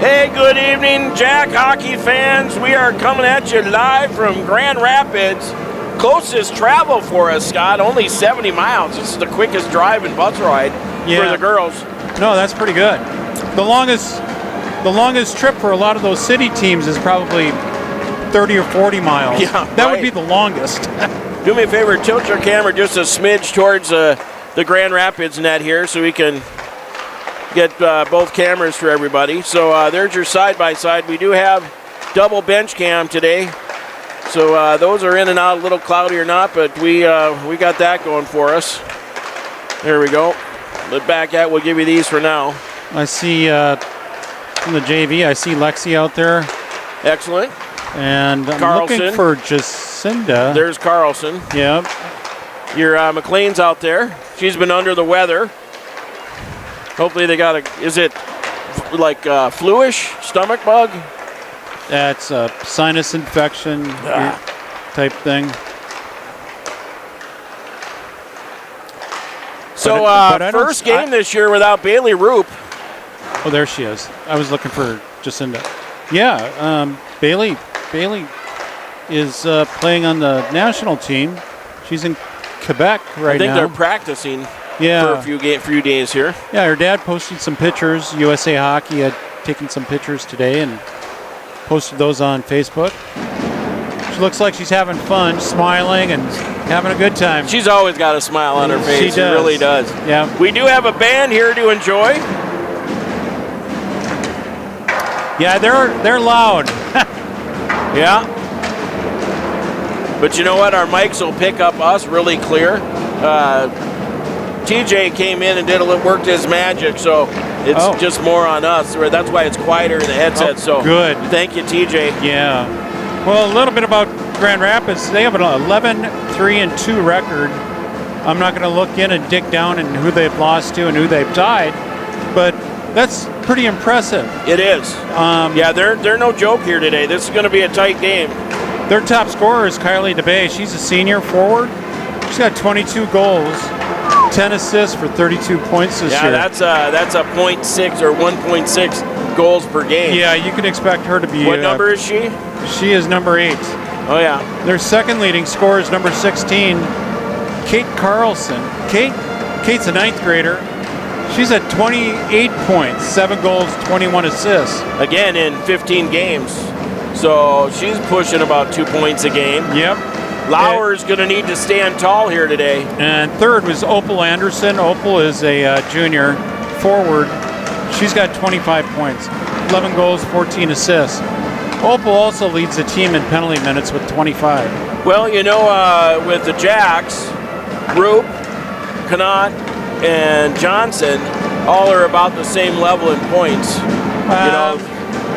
Hey, good evening, Jack hockey fans. We are coming at you live from Grand Rapids. Closest travel for us, Scott, only 70 miles. This is the quickest drive and bus ride for the girls. No, that's pretty good. The longest trip for a lot of those city teams is probably 30 or 40 miles. Yeah, that would be the longest. Do me a favor, tilt your camera just a smidge towards the Grand Rapids net here so we can get both cameras for everybody. So there's your side-by-side. We do have double bench cam today. So those are in and out, a little cloudy or not, but we got that going for us. There we go. But back at, we'll give you these for now. I see from the JV, I see Lexi out there. Excellent. And I'm Carlson. looking for Jacinda. There's Carlson. Yep. Your McLean's out there. She's been under the weather. Hopefully they got is it like fluish stomach bug? That's a sinus infection type thing. So first game this year without Bailey Roop. Oh, there she is. I was looking for Jacinda. Yeah, Bailey is playing on the national team. She's in Quebec right now. I think they're practicing for a few days here. Yeah, her dad posted some pictures. USA Hockey had taken some pictures today and posted those on Facebook. She looks like she's having fun, smiling and having a good time. She's always got a smile on her face. She really does. Yeah. We do have a band here to enjoy. Yeah, they're loud. Yeah. But you know what? Our mics will pick up us really clear. TJ came in and worked his magic, so it's just more on us. That's why it's quieter in the headset. So good. Thank you, TJ. Yeah. Well, a little bit about Grand Rapids. They have an 11-3-2 record. I'm not going to look in and dig down and who they've lost to and who they've tied, but that's pretty impressive. It is. Yeah, they're no joke here today. This is going to be a tight game. Their top scorer is Kylie DeBay. She's a senior forward. She's got 22 goals, 10 assists for 32 points this year. Yeah, that's a 0.6 or 1.6 goals per game. Yeah, you can expect her to be. What number is she? She is number 8. Oh, yeah. Their second leading scorer is number 16, Kate Carlson. Kate's a 9th grader. She's at 28 points, 7 goals, 21 assists. Again, in 15 games. So she's pushing about 2 points a game. Yep. Lauer's going to need to stand tall here today. And third was Opal Anderson. Opal is a junior forward. She's got 25 points, 11 goals, 14 assists. Opal also leads the team in penalty minutes with 25. Well, you know, with the Jacks, Roop, Connaught, and Johnson all are about the same level in points. You know,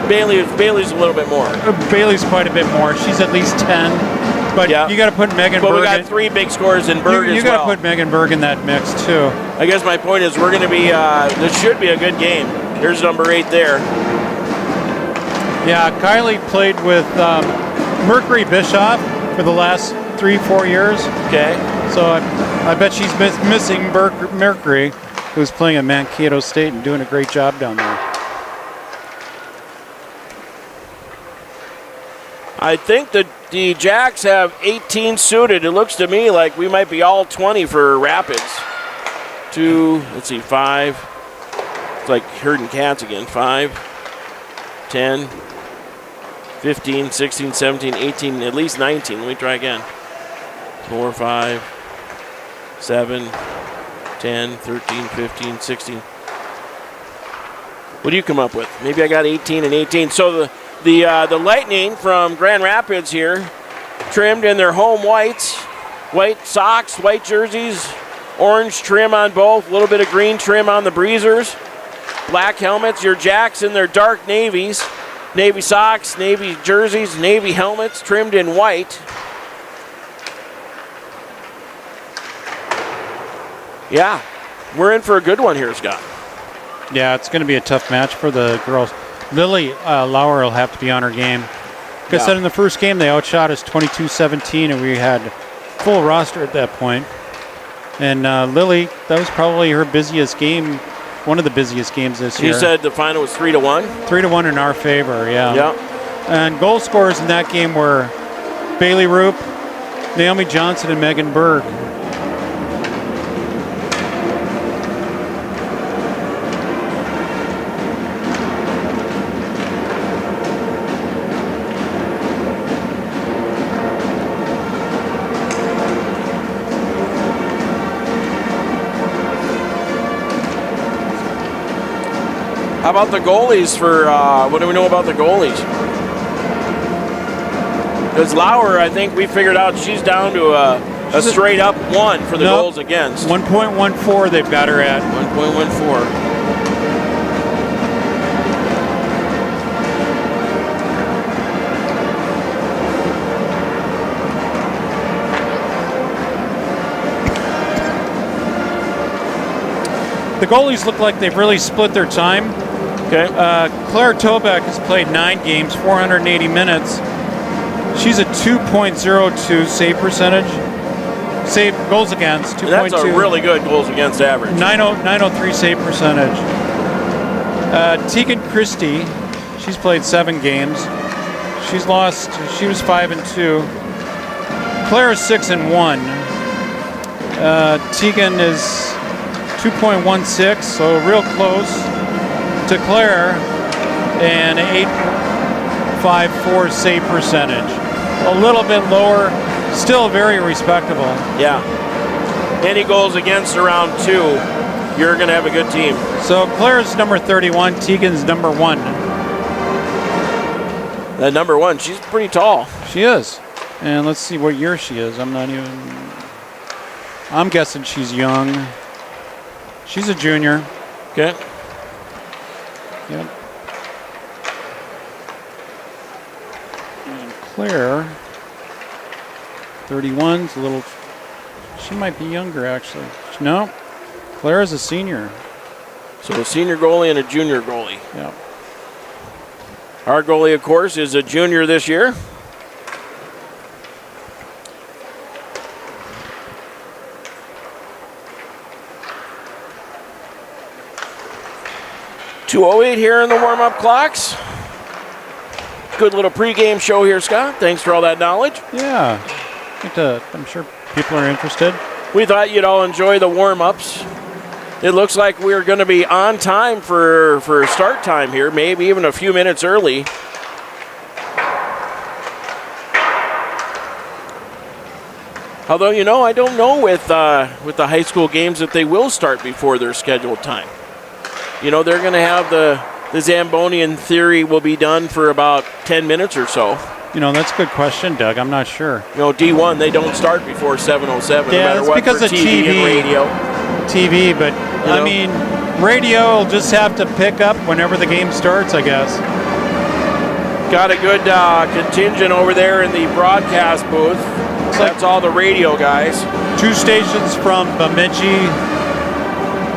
Bailey's a little bit more. Bailey's quite a bit more. She's at least 10. But you got to put Megan Berg. But we got 3 big scores in Berg as well. You got to put Megan Berg in that mix too. I guess my point is we're going to be. This should be a good game. Here's number 8 there. Yeah, Kylie played with Mercury Bischoff for the last 3-4 years. Okay. So I bet she's missing Mercury, who's playing at Mankato State and doing a great job down there. I think that the Jacks have 18 suited. It looks to me like we might be all 20 for Rapids. 5. It's like herding cats again. 5, 10, 15, 16, 17, 18, at least 19. Let me try again. 4, 5, 7, 10, 13, 15, 16. What do you come up with? Maybe I got 18 and 18. So the Lightning from Grand Rapids here, trimmed in their home whites, white socks, white jerseys, orange trim on both, a little bit of green trim on the Breezers, black helmets. Your Jacks in their dark navies, navy socks, navy jerseys, navy helmets, trimmed in white. Yeah, we're in for a good one here, Scott. Yeah, it's going to be a tough match for the girls. Lily Lauer will have to be on her game. Like I said, in the first game, they outshot us 22-17, and we had full roster at that point. And Lily, that was probably her busiest game one of the busiest games this year. You said the final was 3-1? 3-1 in our favor, yeah. Yeah. And goal scorers in that game were Bailey Roop, Naomi Johnson, and Megan Berg. How about the goalies for, what do we know about the goalies? Because Lauer, I think we figured out she's down to a straight up 1 for the goals against. 1.14 they've got her at. 1.14. The goalies look like they've really split their time. Okay. Claire Tobeck has played 9 games, 480 minutes. She's a 2.02 save percentage. Save goals against, 2.2. That's a really good goals against average. 903 save percentage. Tegan Christie, she's played 7 games. She was 5-2. Claire is 6-1. Tegan is 2.16, so real close to Claire, and 8.54 save percentage. A little bit lower, still very respectable. Yeah. Any goals against around 2, you're going to have a good team. So Claire's number 31, Tegan's number 1. That number 1, she's pretty tall. She is. And let's see what year she is. I'm guessing she's young. She's a junior. Okay. Yep. And Claire, 31's a little. She might be younger, actually. No, Claire is a senior. So a senior goalie and a junior goalie. Yep. Our goalie, of course, is a junior this year. .208 here in the warm-up clocks. Good little pregame show here, Scott. Thanks for all that knowledge. Yeah. I'm sure people are interested. We thought you'd all enjoy the warm-ups. It looks like we're going to be on time for start time here, maybe even a few minutes early. Although, I don't know with the high school games if they will start before their scheduled time. They're going to have the Zamboni, in theory, will be done for about 10 minutes or so. That's a good question, Doug. I'm not sure. D1, they don't start before 7:07, no matter what, because for of TV and radio. TV, but, radio will just have to pick up whenever the game starts, I guess. Got a good contingent over there in the broadcast booth. That's all the radio guys. 2 stations from Bemidji,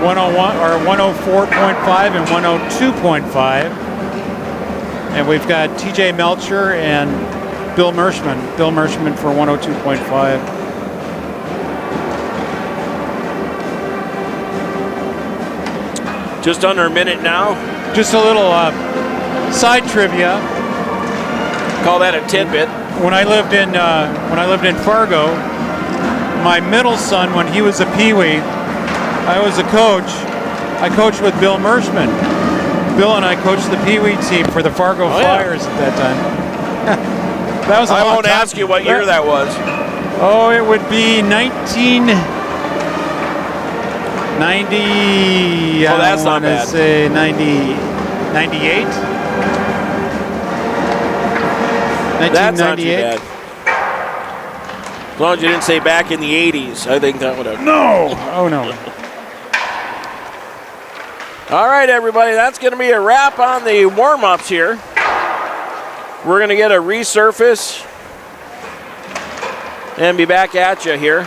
101 or 104.5 and 102.5. And we've got TJ Melcher and Bill Mershman. Bill Mershman for 102.5. Just under a minute now. Just a little side trivia. Call that a tidbit. When I lived in Fargo, my middle son, when he was a peewee, I was a coach. I coached with Bill Mershman. Bill and I coached the peewee team for the Fargo Flyers at that time. That was a long time. I won't ask you what year that was. Oh, it would be 1990. Oh, that's not bad. I say 98. That's not too bad. As long as you didn't say back in the 80s, I think that would have. No! Oh, no. All right, everybody, that's going to be a wrap on the warm-ups here. We're going to get a resurface and be back at you here.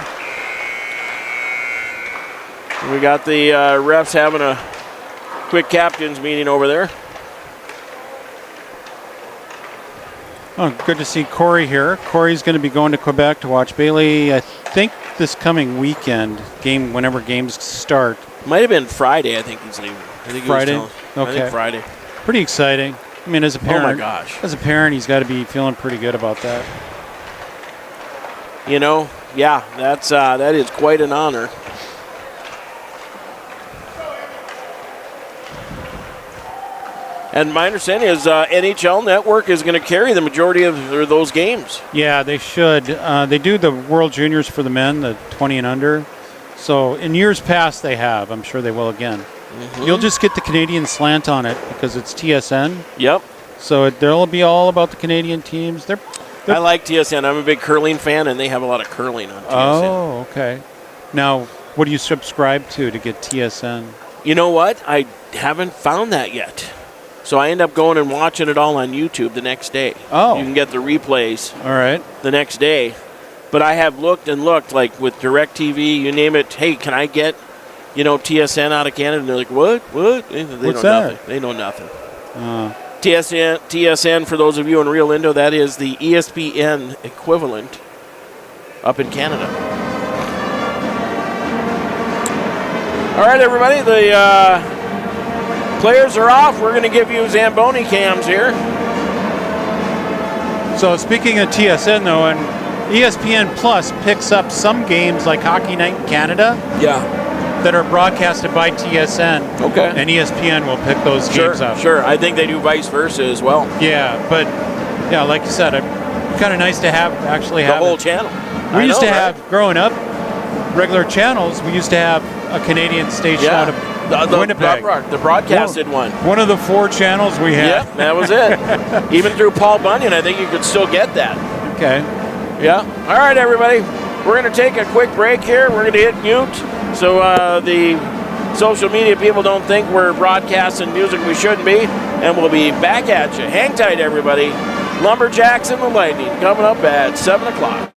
We got the refs having a quick captain's meeting over there. Oh, good to see Corey here. Corey's going to be going to Quebec to watch Bailey, I think, this coming weekend, whenever games start. Might have been Friday, I think he's leaving. I think Friday? I Okay. think Friday. Pretty exciting. I mean, as a parent, Oh my gosh. as a parent, he's got to be feeling pretty good about that. You know, yeah, that is quite an honor. And my understanding is NHL Network is going to carry the majority of those games. Yeah, they should. They do the World Juniors for the men, the 20 and under. So in years past they have. I'm sure they will again. Mm-hmm. You'll just get the Canadian slant on it because it's TSN. Yep. So they'll be all about the Canadian teams. I like TSN. I'm a big curling fan, and they have a lot of curling on TSN. Oh, okay. Now, what do you subscribe to get TSN? You know what? I haven't found that yet. So I end up going and watching it all on YouTube the next day. Oh. You can get the replays All right. the next day. But I have looked and looked, like with DirecTV, you name it. Hey, can I get, TSN out of Canada? And they're like, what? They What's know that? nothing. They know nothing. TSN, for those of you in Rio Lindo, that is the ESPN equivalent up in Canada. All right, everybody, the players are off. We're going to give you Zamboni cams here. So speaking of TSN, though, and ESPN Plus picks up some games like Hockey Night in Canada that are broadcasted by TSN. Okay. And ESPN will pick those games up. Sure. I think they do vice versa as well. Yeah, but like you said, kind of nice to actually have the whole channel. We used to have, growing up, regular channels. We used to have a Canadian station out of Winnipeg. The broadcasted one. One of the 4 channels we had. Yep, that was it. Even through Paul Bunyan, I think you could still get that. Okay. Yeah. All right, everybody. We're going to take a quick break here. We're going to hit mute so the social media people don't think we're broadcasting music we shouldn't be. And we'll be back at you. Hang tight, everybody. Lumberjacks and the Lightning coming up at 7 o'clock.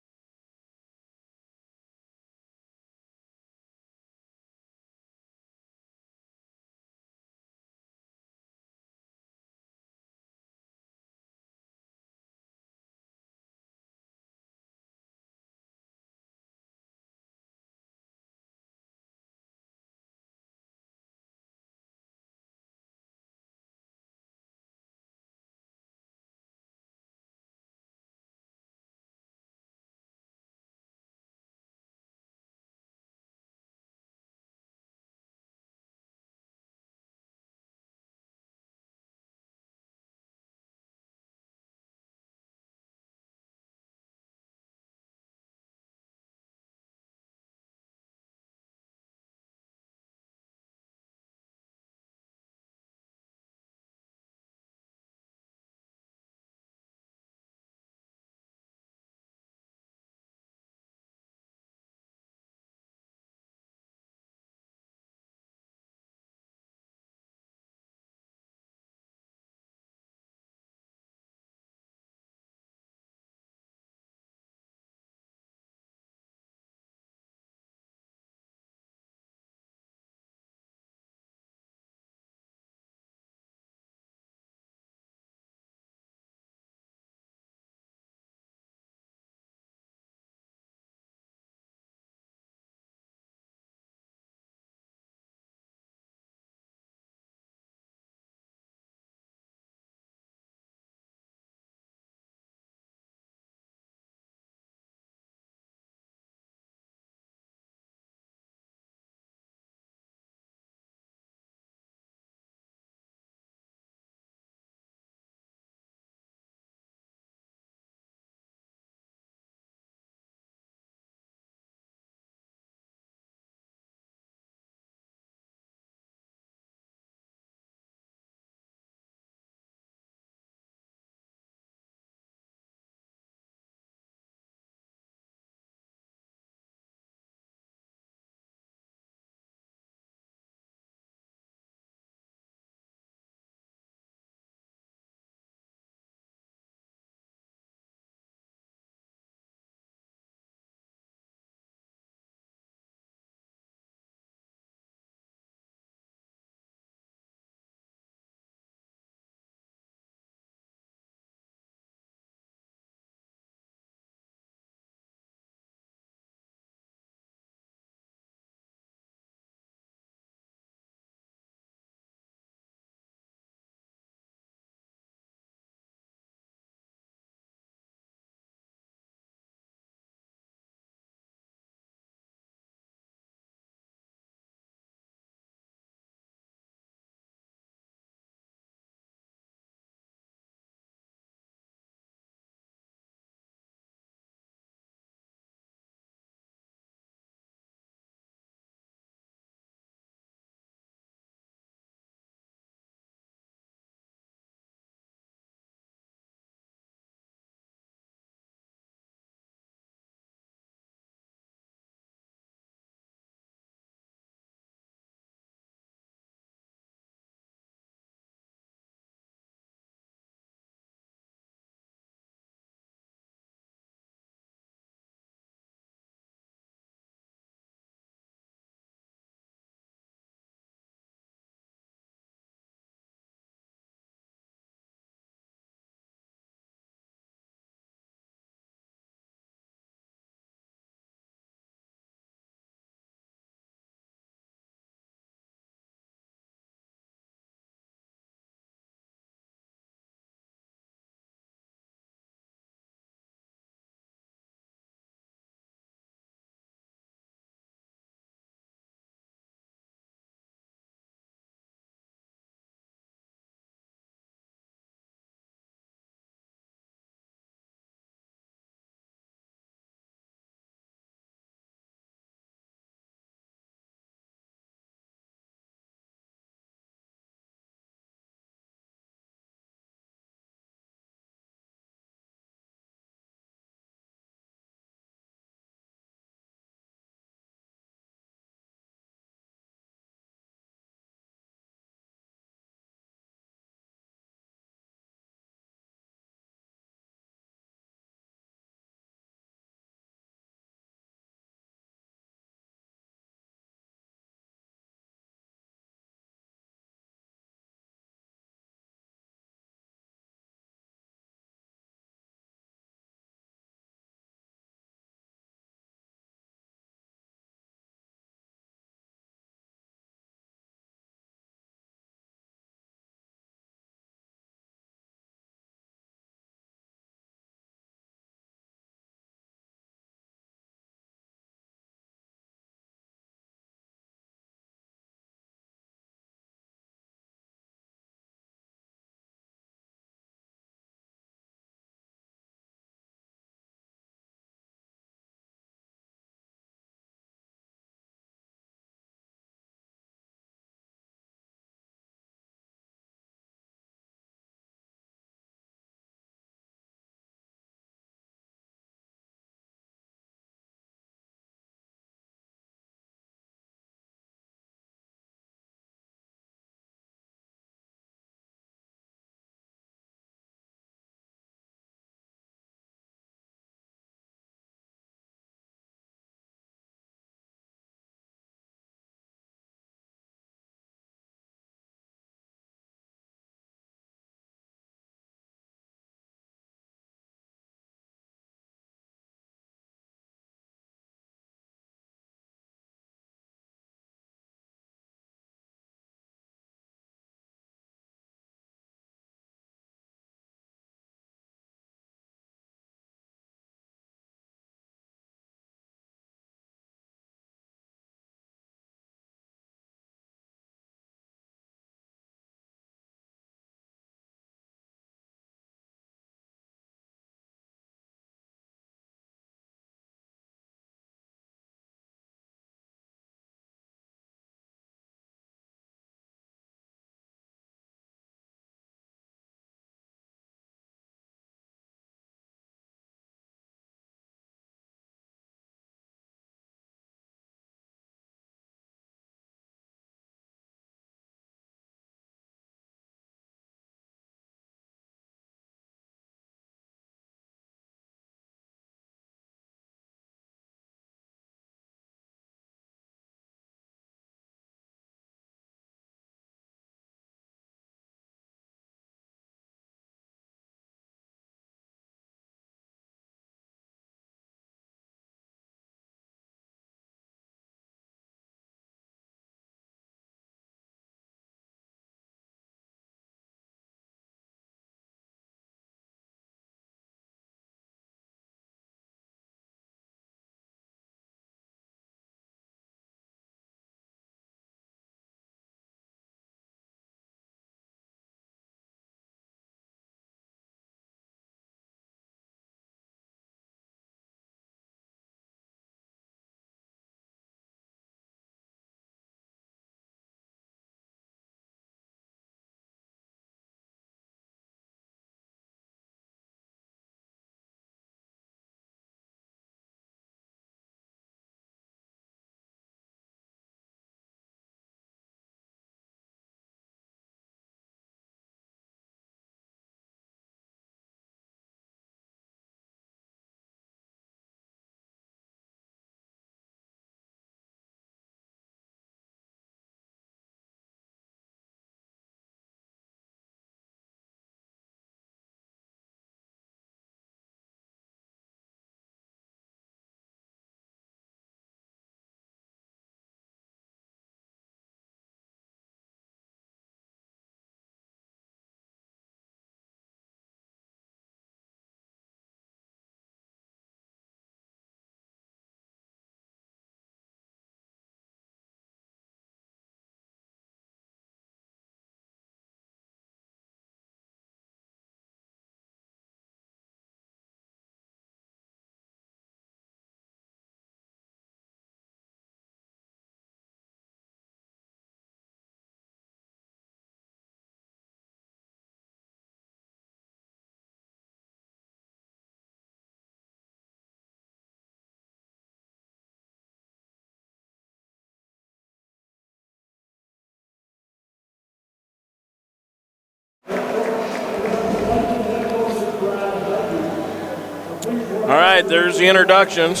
All right, there's the introductions.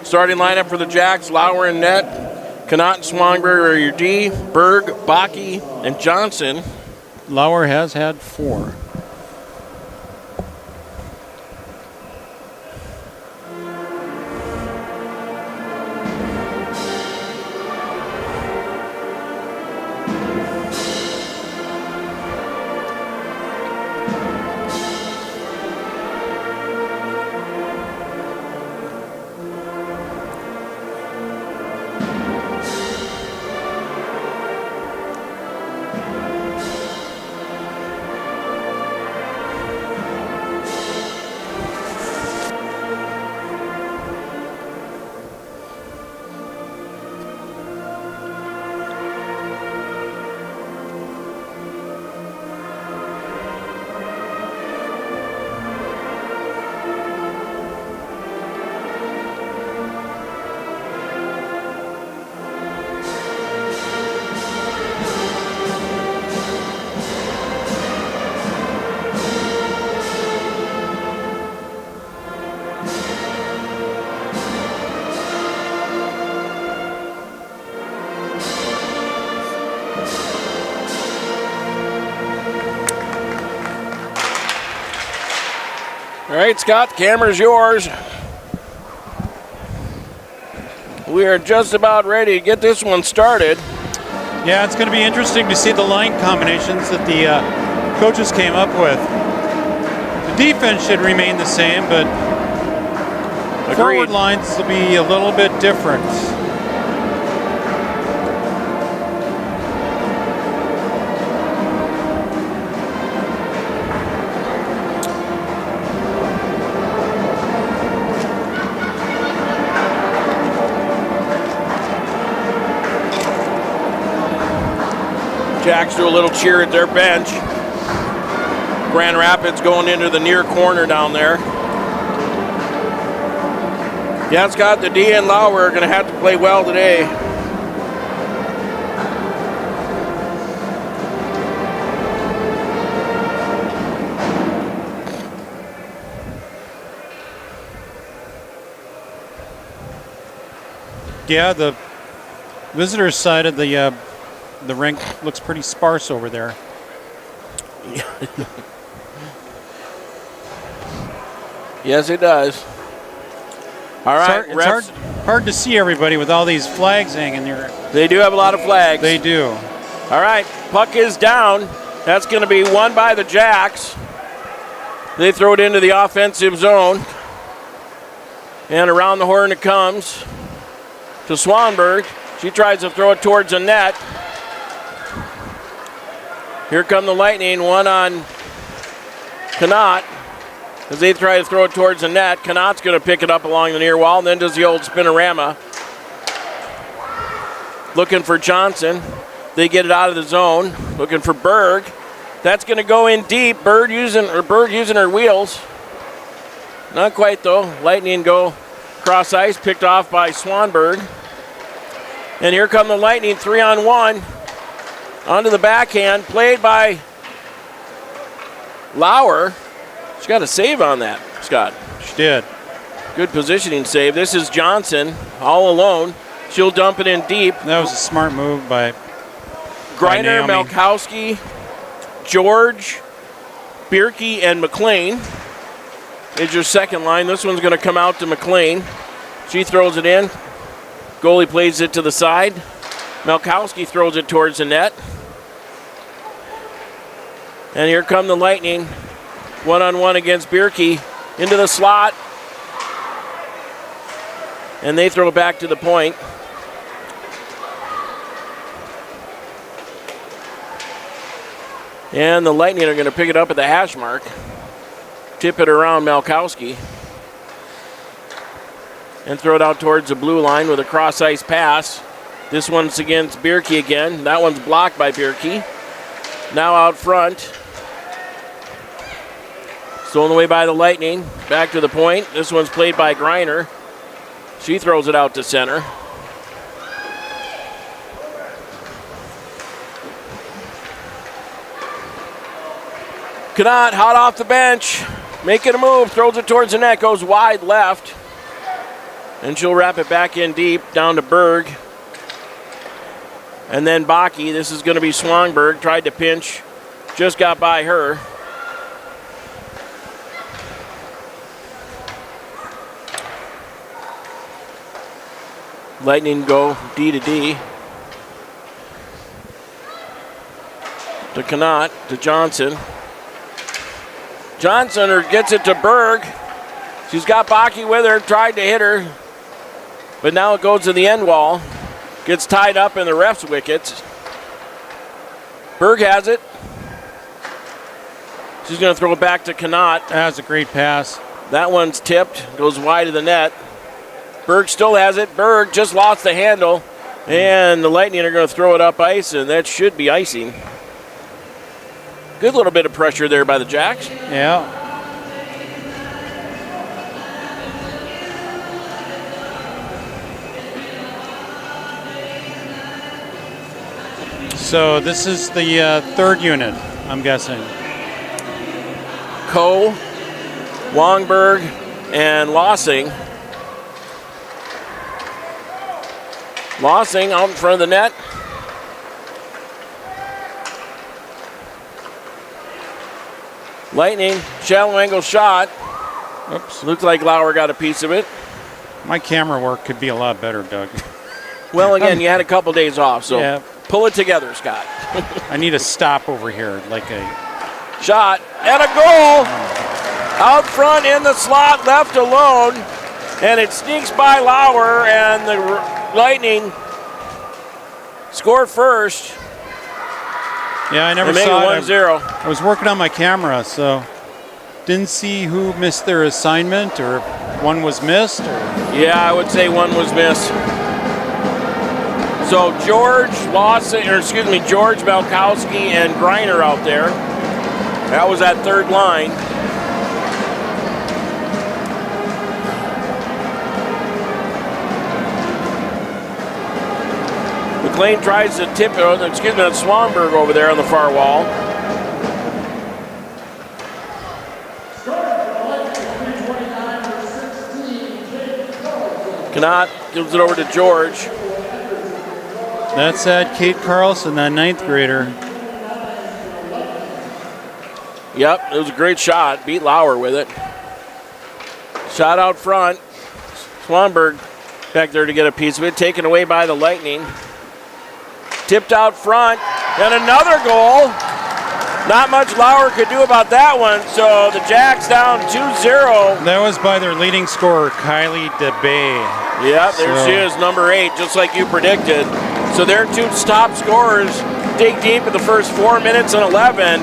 Starting lineup for the Jacks: Lauer in net, Connaught and Swanberg are your D, Berg, Bakke, and Johnson. Lauer has had 4. All right, Scott, the camera's yours. We are just about ready to get this one started. Yeah, it's going to be interesting to see the line combinations that the coaches came up with. The defense should remain the same, but forward lines will be a little bit different. Jacks do a little cheer at their bench. Grand Rapids going into the near corner down there. Yeah, Scott, the D and Lauer are going to have to play well today. Yeah, the visitors' side of the rink looks pretty sparse over there. Yes, it does. All right, it's hard to see everybody with all these flags hanging there. They do have a lot of flags. They do. All right, puck is down. That's going to be won by the Jacks. They throw it into the offensive zone. And around the horn it comes to Swanberg. She tries to throw it towards the net. Here come the Lightning, one on Connaught. As they try to throw it towards the net, Connaught's going to pick it up along the near wall and then does the old spinorama. Looking for Johnson. They get it out of the zone. Looking for Berg. That's going to go in deep. Berg using her wheels. Not quite though. Lightning go cross ice, picked off by Swanberg. And here come the Lightning, 3-on-1. Onto the backhand, played by Lauer. She got a save on that, Scott. She did. Good positioning save. This is Johnson, all alone. She'll dump it in deep. That was a smart move by Griner, Malkowski, George, Bierke, and McLean is your second line. This one's going to come out to McLean. She throws it in. Goalie plays it to the side. Malkowski throws it towards the net. And here come the Lightning. One-on-one against Bierke. Into the slot. And they throw it back to the point. And the Lightning are going to pick it up at the hash mark. Tip it around Malkowski. And throw it out towards the blue line with a cross-ice pass. This one's against Bierke again. That one's blocked by Bierke. Now out front. Stolen away by the Lightning. Back to the point. This one's played by Griner. She throws it out to center. Connaught hot off the bench. making a move, throws it towards the net, goes wide left. And she'll wrap it back in deep, down to Berg. And then Baki, this is going to be Swanberg, tried to pinch, just got by her. Lightning go D to D. To Knott, to Johnson. Johnson gets it to Berg. She's got Baki with her, tried to hit her. But now it goes to the end wall. Gets tied up in the ref's wickets. Berg has it. She's going to throw it back to Knott. That was a great pass. That one's tipped, goes wide of the net. Berg still has it. Berg just lost the handle. And the Lightning are going to throw it up ice, and that should be icing. Good little bit of pressure there by the Jacks. Yeah. So this is the third unit, I'm guessing. Coe, Wongberg, and Lossing. Lossing out in front of the net. Lightning, shallow angle shot. Oops. Looks like Lauer got a piece of it. My camera work could be a lot better, Doug. Well, again, you had a couple days off, so yeah. Pull it together, Scott. I need a stop over here, like a shot and a goal. Out front in the slot, left alone, and it sneaks by Lauer, and the Lightning score first. Yeah, I never saw it. 1-0. I was working on my camera, so didn't see who missed their assignment or if one was missed. Or... Yeah, I would say one was missed. So George Malkowski and Greiner out there. That was that third line. McLean tries to tip it, that's Swanberg over there on the far wall. Knott gives it over to George. That's that Kate Carlson, that ninth grader. Yep, it was a great shot. Beat Lauer with it. Shot out front. Swanberg back there to get a piece of it. Taken away by the Lightning. Tipped out front. And another goal. Not much Lauer could do about that one. So the Jacks down 2-0. That was by their leading scorer, Kylie DeBay. Yep, there she is, number 8, just like you predicted. So their two top scorers dig deep in the first 4 minutes and 11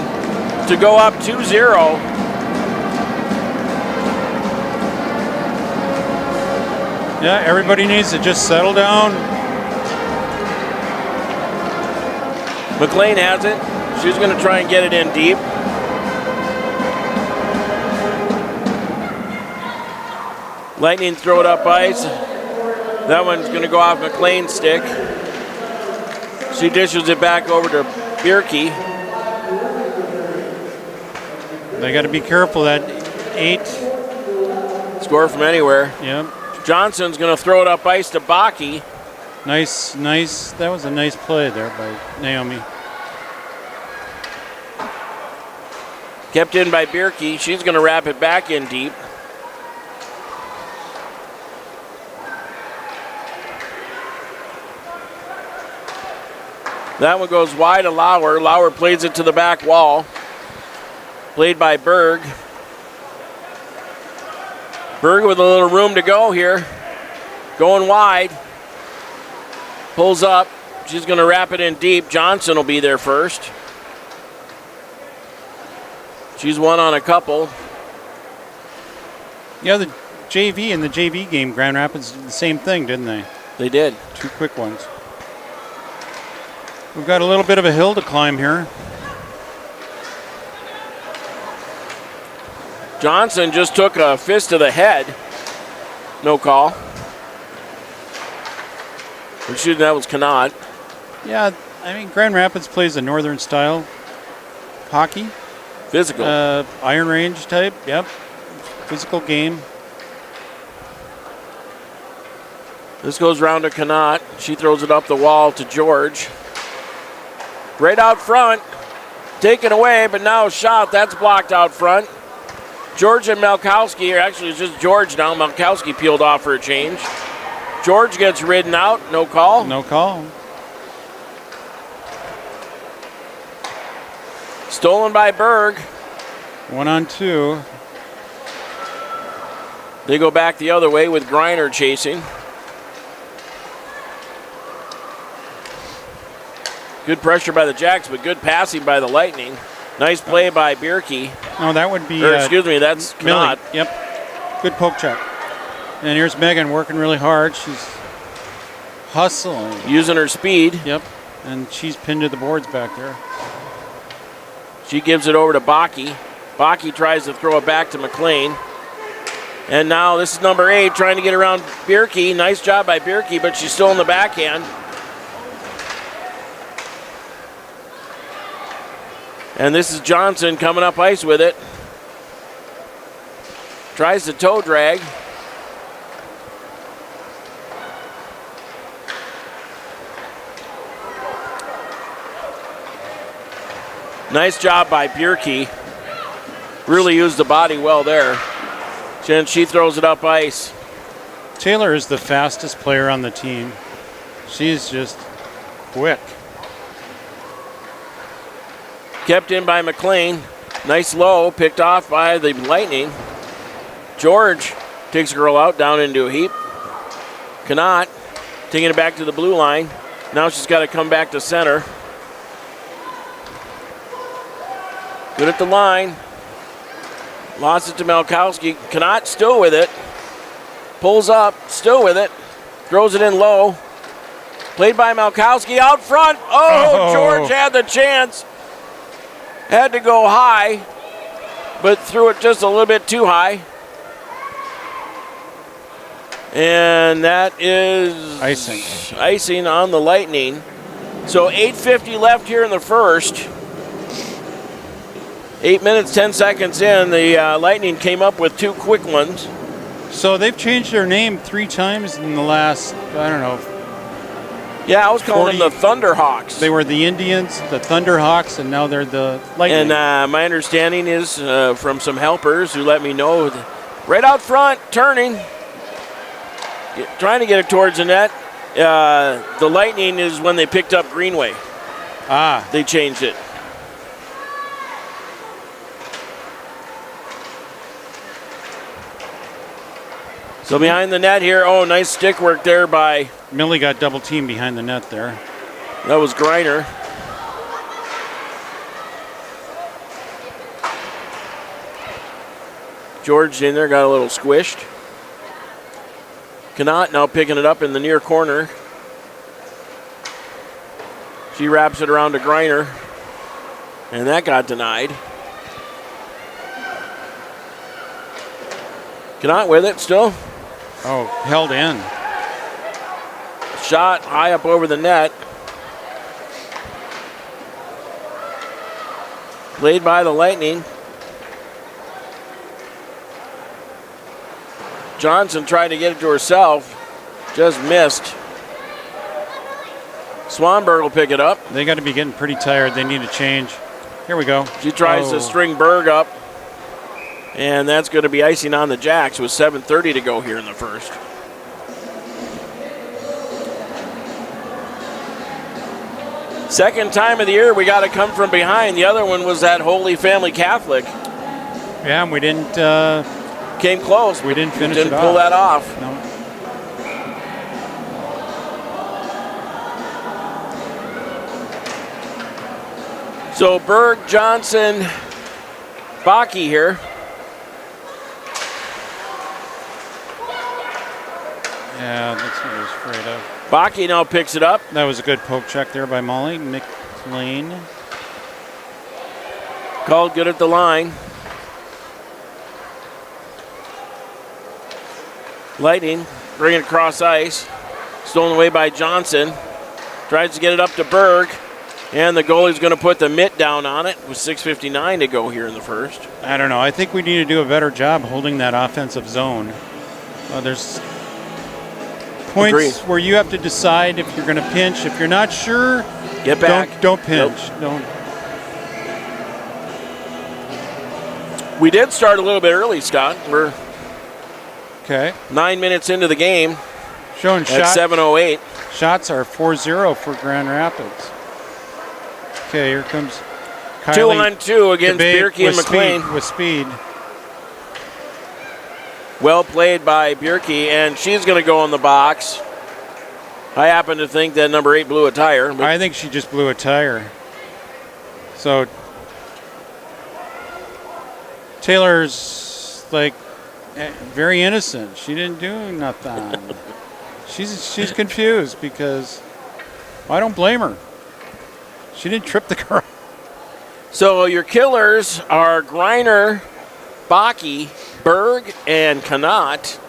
to go up 2-0. Yeah, everybody needs to just settle down. McLean has it. She's going to try and get it in deep. Lightning throw it up ice. That one's going to go off McLean's stick. She dishes it back over to Bierke. They got to be careful. That 8. Score from anywhere. Yep. Johnson's going to throw it up ice to Baki. Nice. That was a nice play there by Naomi. Kept in by Bierke. She's going to wrap it back in deep. That one goes wide to Lauer. Lauer plays it to the back wall. Played by Berg. Berg with a little room to go here. Going wide. Pulls up. She's going to wrap it in deep. Johnson will be there first. She's won on a couple. Yeah, the JV in the JV game, Grand Rapids did the same thing, didn't they? They did. 2 quick ones. We've got a little bit of a hill to climb here. Johnson just took a fist to the head. No call. That was Knott. Yeah, I mean, Grand Rapids plays a northern style hockey. Physical. Iron range type, yep. Physical game. This goes round to Connaught. She throws it up the wall to George. Right out front. Taken away, but now a shot. That's blocked out front. George and Malkowski, or actually it's just George now. Malkowski peeled off for a change. George gets ridden out. No call. No call. Stolen by Berg. 1-on-2. They go back the other way with Griner chasing. Good pressure by the Jacks, but good passing by the Lightning. Nice play by Bierke. No, that would be... excuse me, that's Connaught. Yep. Good poke check. And here's Megan working really hard. She's hustling. Using her speed. Yep. And she's pinned to the boards back there. She gives it over to Baki. Baki tries to throw it back to McLean. And now this is number 8 trying to get around Bierke. Nice job by Bierke, but she's still in the backhand. And this is Johnson coming up ice with it. Tries to toe drag. Nice job by Bierke. Really used the body well there. And she throws it up ice. Taylor is the fastest player on the team. She's just quick. Kept in by McLean. Nice low, picked off by the Lightning. George takes a girl out down into a heap. Connaught taking it back to the blue line. Now she's got to come back to center. Good at the line. Lost it to Malkowski. Connaught still with it. Pulls up, still with it. Throws it in low. Played by Malkowski out front. Oh, George had the chance. Had to go high, but threw it just a little bit too high. And that is icing on the Lightning. So 8:50 left here in the first. 8 minutes, 10 seconds in, the Lightning came up with 2 quick ones. So they've changed their name 3 times in the last, I don't know. Yeah, I was calling them the Thunderhawks. They were the Indians, the Thunderhawks, and now they're the Lightning. And my understanding is from some helpers who let me know, right out front, turning, trying to get it towards the net. The Lightning is when they picked up Greenway. They changed it. So behind the net here, nice stick work there by... Millie got double teamed behind the net there. That was Griner. George in there, got a little squished. Connaught now picking it up in the near corner. She wraps it around to Griner. And that got denied. Connaught with it still. Held in. Shot high up over the net. Played by the Lightning. Johnson tried to get it to herself. Just missed. Swanberg will pick it up. They got to be getting pretty tired. They need a change. Here we go. She tries to string Berg up. And that's going to be icing on the Jacks with 7:30 to go here in the first. Second time of the year we got to come from behind. The other one was at Holy Family Catholic. Yeah, and we didn't... Came close. We didn't finish it off. Didn't pull that off. No. So Berg, Johnson, Baki here. Yeah, that's what I was afraid of. Baki now picks it up. That was a good poke check there by Molly McLean. Called good at the line. Lightning bringing it across ice. Stolen away by Johnson. Tries to get it up to Berg. And the goalie's going to put the mitt down on it with 6:59 to go here in the first. I don't know. I think we need to do a better job holding that offensive zone. There's points where you have to decide if you're going to pinch. If you're not sure, get back. Don't pinch. Nope. Don't. We did start a little bit early, Scott. We're Okay. 9 minutes into the game. Showing at 7:08. Shots are 4-0 for Grand Rapids. Okay, here comes Kylie. 2-on-2 against Bierke and McLean. With speed. Well played by Bierke, and she's going to go in the box. I happen to think that number 8 blew a tire. I think she just blew a tire. So Taylor's like very innocent. She didn't do nothing. She's confused because I don't blame her. She didn't trip the girl. So your killers are Greiner, Baki, Berg, and Kanat.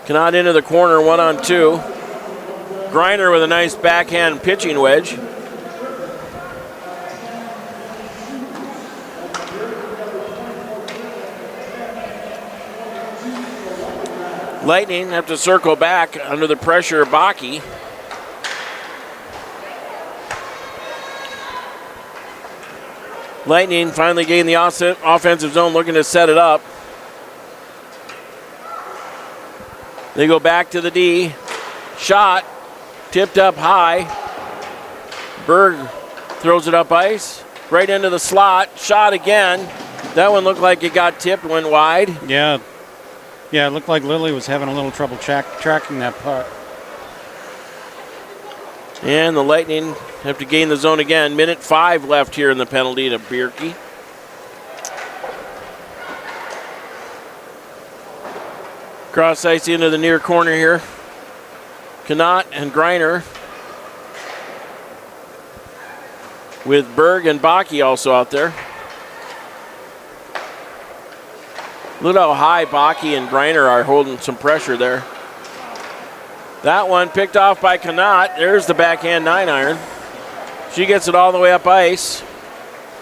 Kanat into the corner, 1-on-2. Greiner with a nice backhand pitching wedge. Lightning have to circle back under the pressure of Baki. Lightning finally getting the offensive zone, looking to set it up. They go back to the D. Shot, tipped up high. Berg throws it up ice, right into the slot. Shot again. That one looked like it got tipped, went wide. Yeah, it looked like Lily was having a little trouble tracking that puck. And the Lightning have to gain the zone again. 1:05 left here in the penalty to Bierke. Cross ice into the near corner here. Kanat and Greiner. With Berg and Baki also out there. Look how high Baki and Greiner are holding some pressure there. That one picked off by Kanat. There's the backhand 9-iron. She gets it all the way up ice.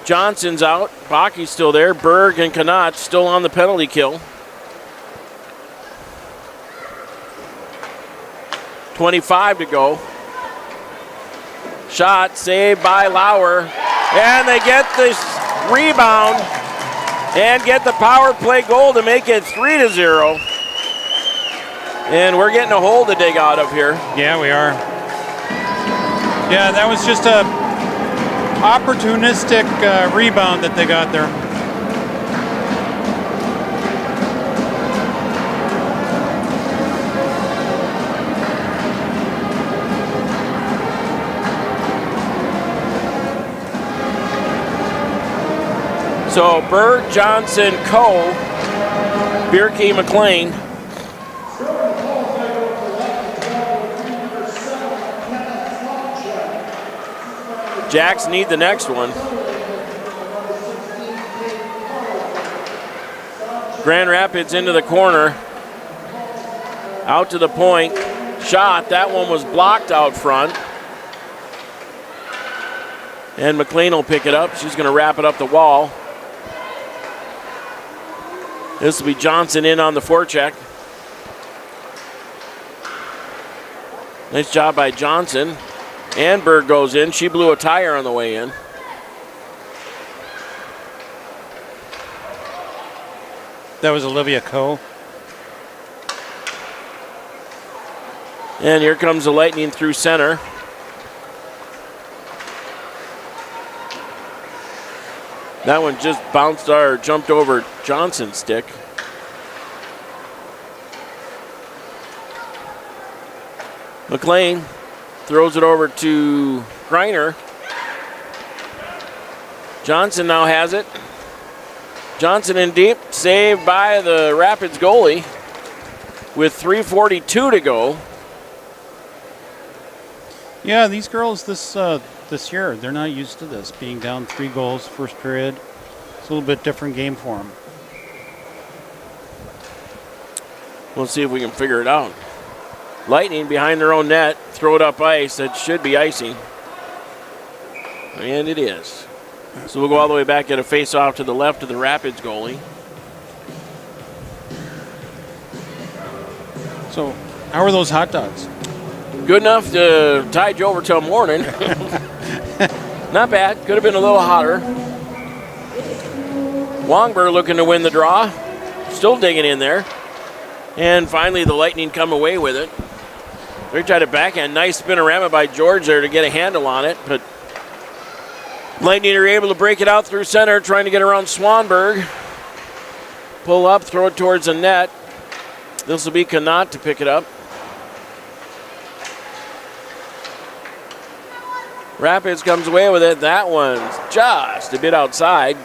Johnson's out. Baki's still there. Berg and Kanat still on the penalty kill. 25 to go. Shot saved by Lauer. And they get this rebound and get the power play goal to make it 3-0. And we're getting a hole to dig out of here. Yeah, we are. Yeah, that was just a opportunistic rebound that they got there. So Berg, Johnson, Coe, Bierke, McLean. Jacks need the next one. Grand Rapids into the corner. Out to the point. Shot. That one was blocked out front. And McLean will pick it up. She's going to wrap it up the wall. This will be Johnson in on the forecheck. Nice job by Johnson. Berg goes in. She blew a tire on the way in. That was Olivia Coe. And here comes the Lightning through center. That one just bounced or jumped over Johnson's stick. McLean throws it over to Greiner. Johnson now has it. Johnson in deep, saved by the Rapids goalie with 3:42 to go. Yeah, these girls this year, they're not used to this, being down 3 goals first period. It's a little bit different game for them. We'll see if we can figure it out. Lightning behind their own net, throw it up ice. That should be icing. And it is. So we'll go all the way back at a face-off to the left of the Rapids goalie. So, how are those hot dogs? Good enough to tide you over till morning. Not bad. Could have been a little hotter. Wongber looking to win the draw. Still digging in there. And finally the Lightning come away with it. They tried a backhand. Nice spinorama by George there to get a handle on it. But Lightning are able to break it out through center, trying to get around Swanberg. Pull up, throw it towards the net. This will be Connaught to pick it up. Rapids comes away with it. That one's just a bit outside.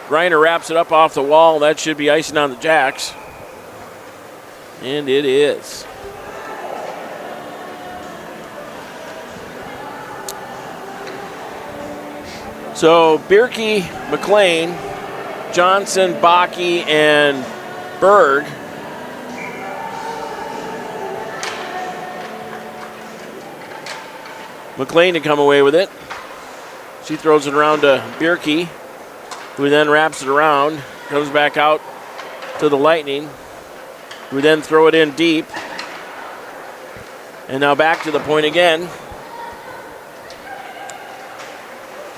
Reiner wraps it up off the wall. That should be icing on the Jacks. And it is. So Bierke, McLean, Johnson, Bakke, and Berg. McLean to come away with it. She throws it around to Bierke, who then wraps it around, comes back out to the Lightning, who then throw it in deep. And now back to the point again.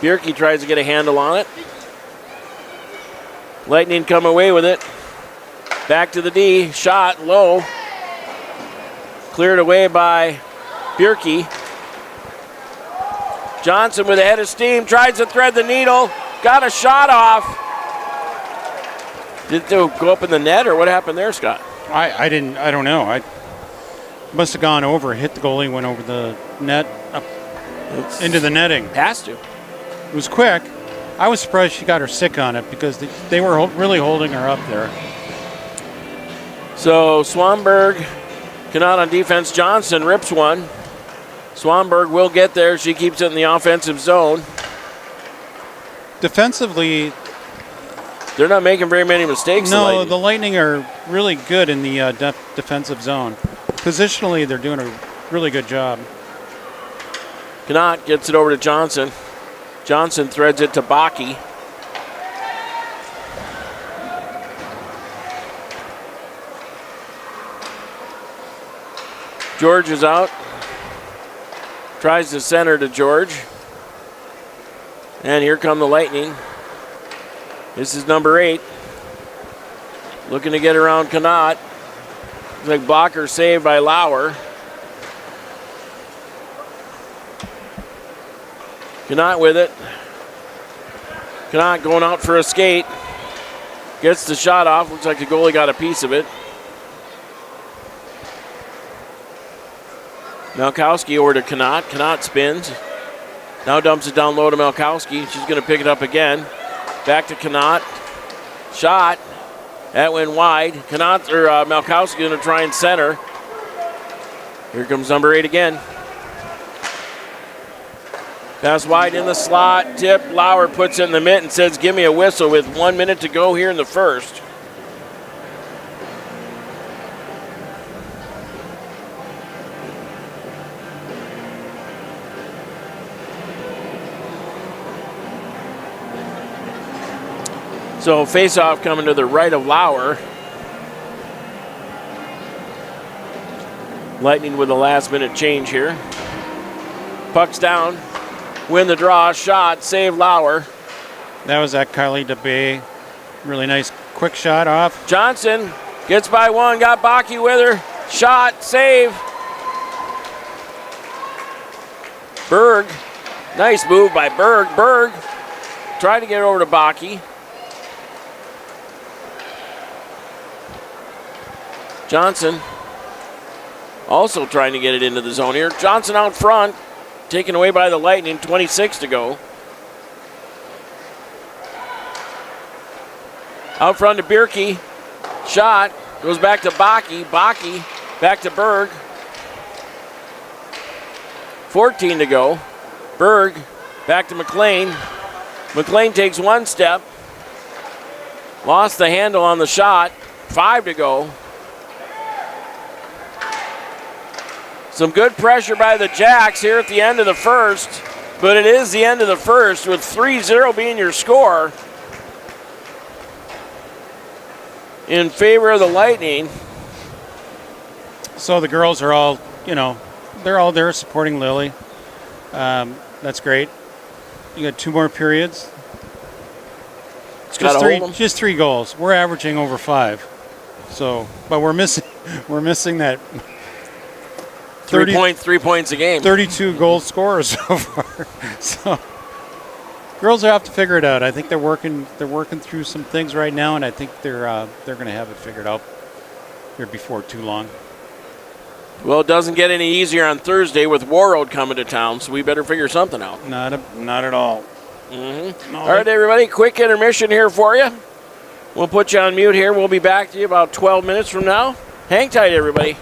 Bierke tries to get a handle on it. Lightning come away with it. Back to the D, shot low. Cleared away by Bierke. Johnson with a head of steam, tries to thread the needle, got a shot off. Did it go up in the net, or what happened there, Scott? I don't know. I must have gone over, hit the goalie, went over the net, up into the netting. Has to. It was quick. I was surprised she got her stick on it because they were really holding her up there. So Swanberg, Connaught on defense. Johnson rips one. Swanberg will get there. She keeps it in the offensive zone. Defensively, they're not making very many mistakes. No, the Lightning are really good in the defensive zone. Positionally, they're doing a really good job. Connaught gets it over to Johnson. Johnson threads it to Bakke. George is out. Tries to center to George. And here come the Lightning. This is number 8. Looking to get around Connaught. Looks like blocker saved by Lauer. Connaught with it. Connaught going out for a skate. Gets the shot off. Looks like the goalie got a piece of it. Malkowski over to Connaught. Connaught spins. Now dumps it down low to Malkowski. She's going to pick it up again. Back to Connaught. Shot. That went wide. Malkowski going to try and center. Here comes number 8 again. Pass wide in the slot. Tip. Lauer puts it in the mitt and says, give me a whistle with 1 minute to go here in the first. So face-off coming to the right of Lauer. Lightning with a last-minute change here. Puck's down. Win the draw. Shot. Save Lauer. That was that Kylie DeBay. Really nice quick shot off. Johnson gets by one. Got Bakke with her. Shot. Save. Berg. Nice move by Berg. Berg tried to get it over to Bakke. Johnson also trying to get it into the zone here. Johnson out front, taken away by the Lightning, 26 to go. Out front to Bierke. Shot, goes back to Bakke. Bakke back to Berg. 14 to go. Berg back to McLean. McLean takes one step. Lost the handle on the shot. 5 to go. Some good pressure by the Jacks here at the end of the first, but it is the end of the first with 3-0 being your score in favor of the Lightning. So the girls are all, they're all there supporting Lily. That's great. You got 2 more periods. Just 3 goals. We're averaging over 5. So, but we're missing that 3 points a game. 32 goal scorers so far. So girls have to figure it out. I think they're working through some things right now, and I think they're going to have it figured out here before too long. Well, it doesn't get any easier on Thursday with Warroad coming to town, so we better figure something out. Not at all. Mm-hmm. All right, everybody, quick intermission here for you. We'll put you on mute here. We'll be back to you about 12 minutes from now. Hang tight, everybody.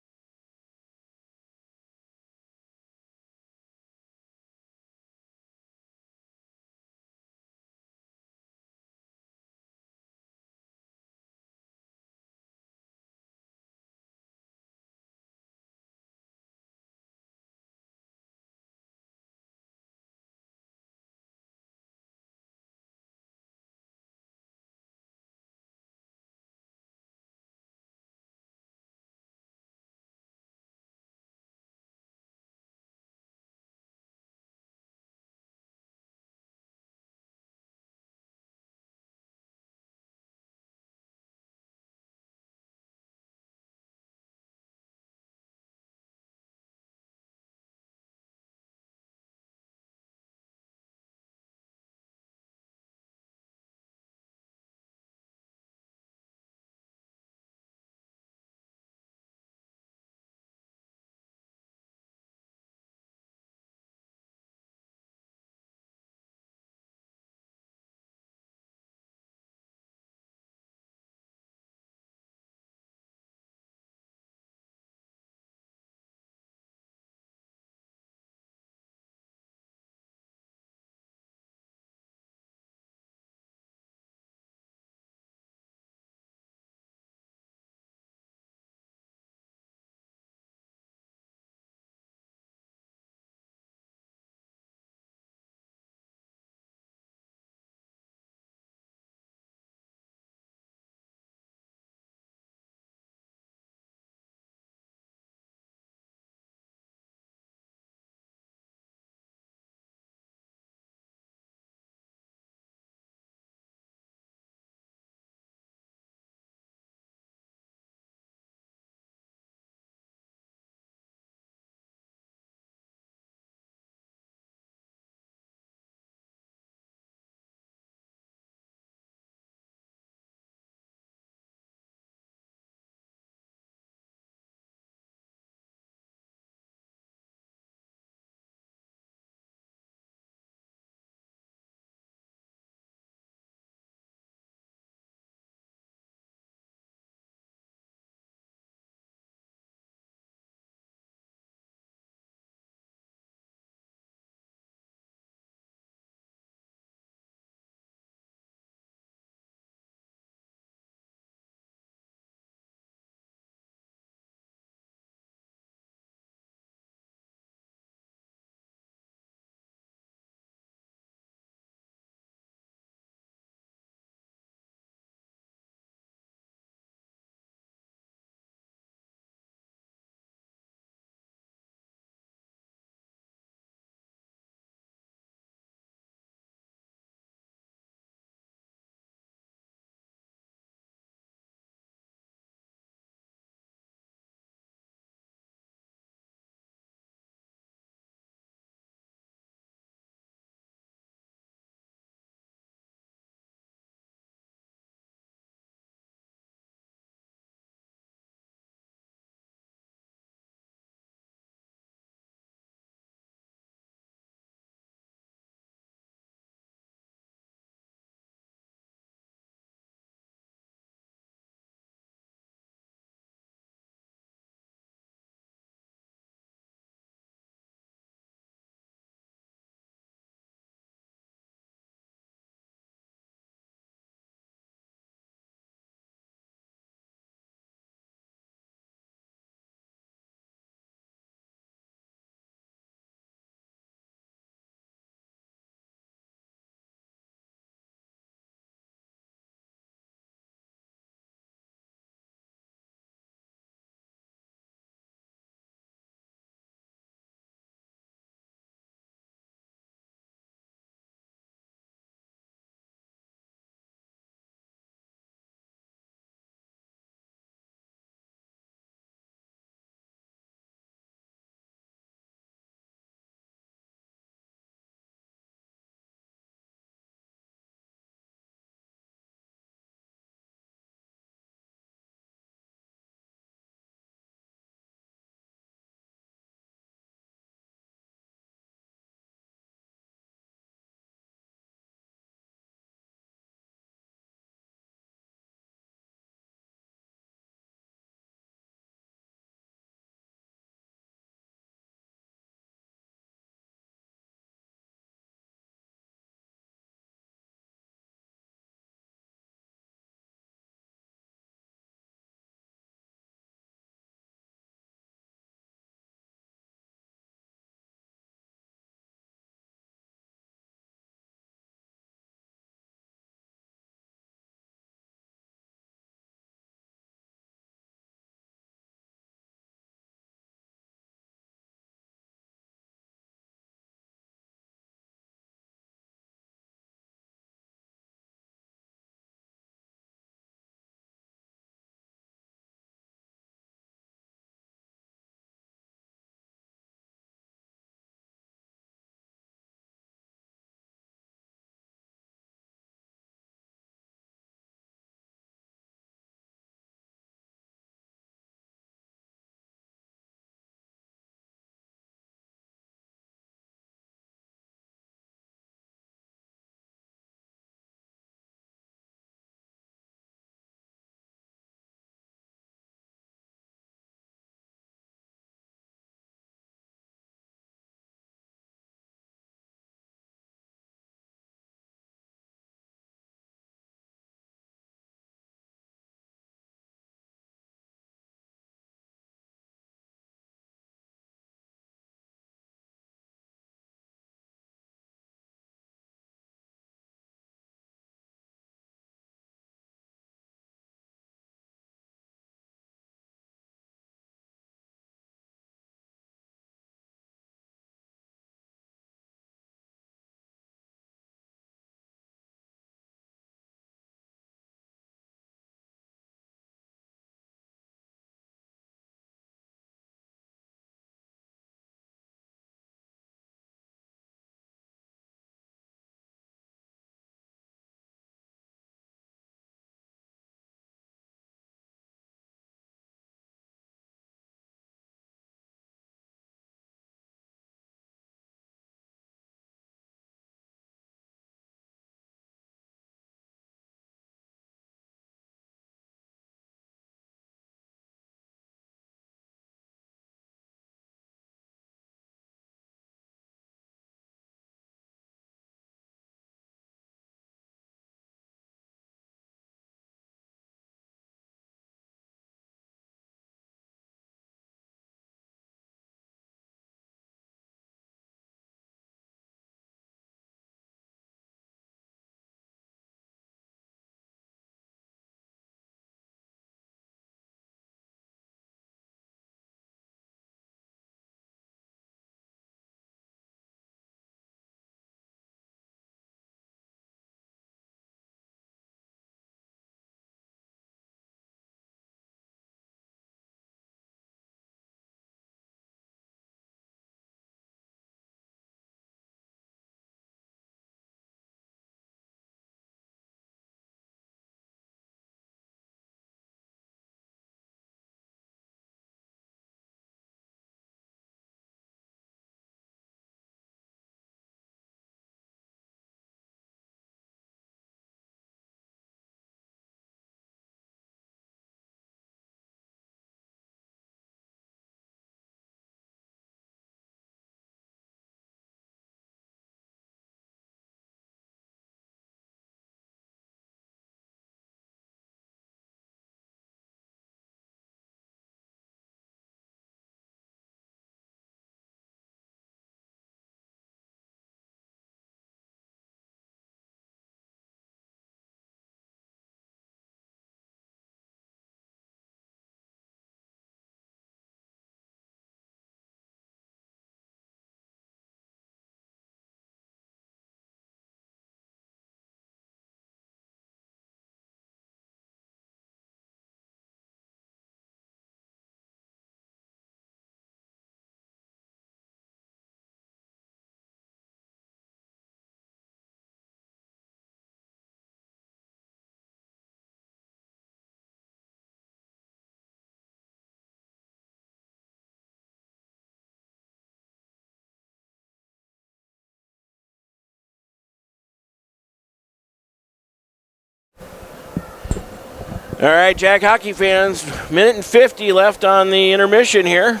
All right, Jack hockey fans, minute and 50 left on the intermission here.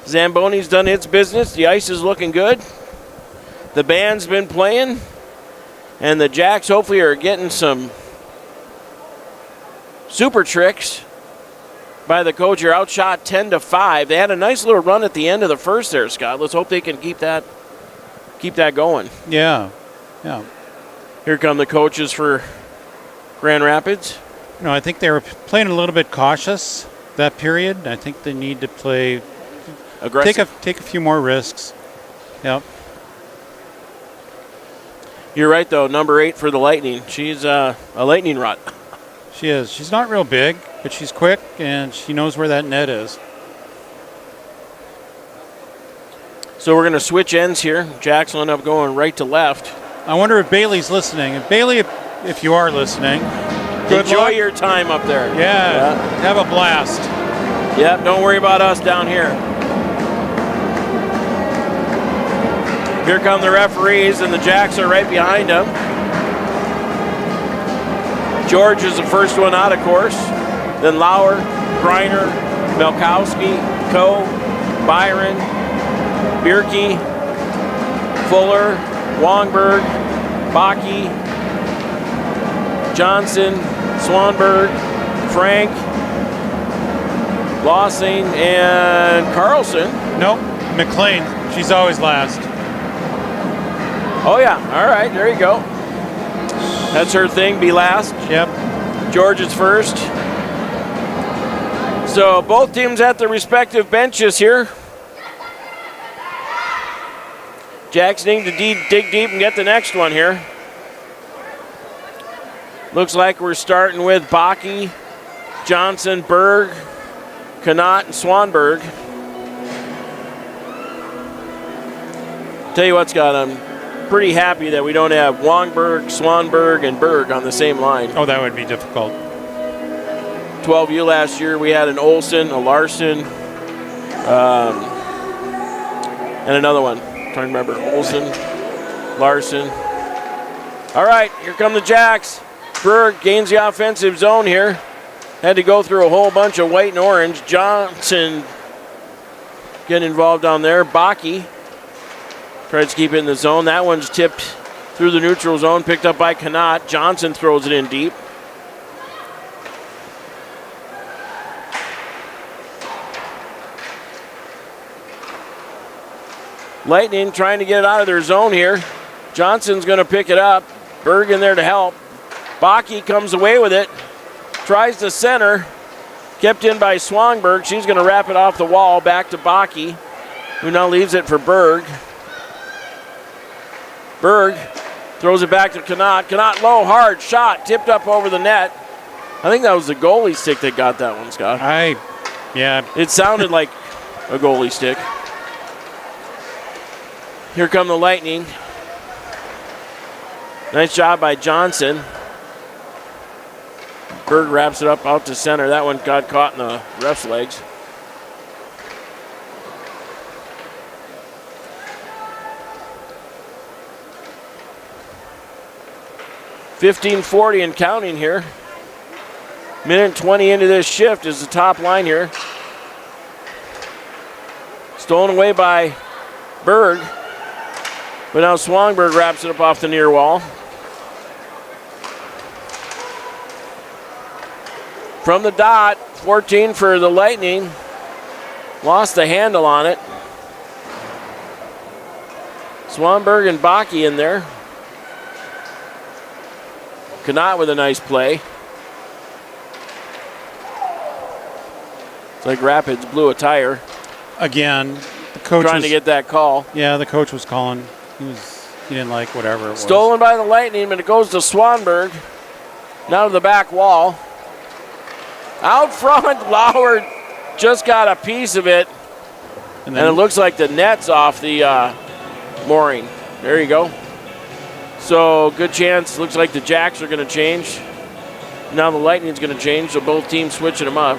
Zamboni's done its business. The ice is looking good. The band's been playing. And the Jacks hopefully are getting some super tricks by the coach. You're outshot 10-5. They had a nice little run at the end of the first there, Scott. Let's hope they can keep that going. Yeah. Here come the coaches for Grand Rapids. No, I think they were playing a little bit cautious that period. I think they need to play aggressive. Take a few more risks. Yep. You're right, though. Number 8 for the Lightning. She's a lightning rod. She is. She's not real big, but she's quick, and she knows where that net is. So we're going to switch ends here. Jacks will end up going right to left. I wonder if Bailey's listening. And Bailey, if you are listening, enjoy luck. your time up there. Yeah, have a blast. Yep, don't worry about us down here. Here come the referees, and the Jacks are right behind them. George is the first one out, of course. Then Lauer, Greiner, Melkowski, Coe, Byron, Bierke, Fuller, Wongberg, Baki, Johnson, Swanberg, Frank, Lossing, and Carlson. Nope, McLean. She's always last. Oh, yeah. All right, there you go. That's her thing, be last. Yep. George is first. So both teams at their respective benches here. Jacks need to dig deep and get the next one here. Looks like we're starting with Baki, Johnson, Berg, Connaught, and Swanberg. Tell you what, Scott, I'm pretty happy that we don't have Wongberg, Swanberg, and Berg on the same line. Oh, that would be difficult. 12U last year, we had an Olsen, a Larson, and another one. I'm trying to remember. Olsen, Larson. All right, here come the Jacks. Berg gains the offensive zone here. Had to go through a whole bunch of white and orange. Johnson getting involved on there. Baki tries to keep it in the zone. That one's tipped through the neutral zone, picked up by Connaught. Johnson throws it in deep. Lightning trying to get it out of their zone here. Johnson's going to pick it up. Berg in there to help. Baki comes away with it. Tries to center. Kept in by Swanberg. She's going to wrap it off the wall. Back to Baki, who now leaves it for Berg. Berg throws it back to Connaught. Connaught low, hard shot, tipped up over the net. I think that was the goalie stick that got that one, Scott. Yeah. It sounded like a goalie stick. Here come the Lightning. Nice job by Johnson. Berg wraps it up out to center. That one got caught in the ref's legs. .15:40 and counting here. Minute 20 into this shift is the top line here. Stolen away by Berg. But now Swanberg wraps it up off the near wall. From the dot, 14 for the Lightning. Lost the handle on it. Swanberg and Baki in there. Connaught with a nice play. It's like Rapids blew a tire. Again, the coach trying to get that call. Yeah, the coach was calling. He didn't like whatever it was. Stolen by the Lightning, but it goes to Swanberg. Now to the back wall. Out front, Lauer just got a piece of it. And it looks like the net's off the mooring. There you go. So good chance. Looks like the Jacks are going to change. Now the Lightning's going to change, so both teams switching them up.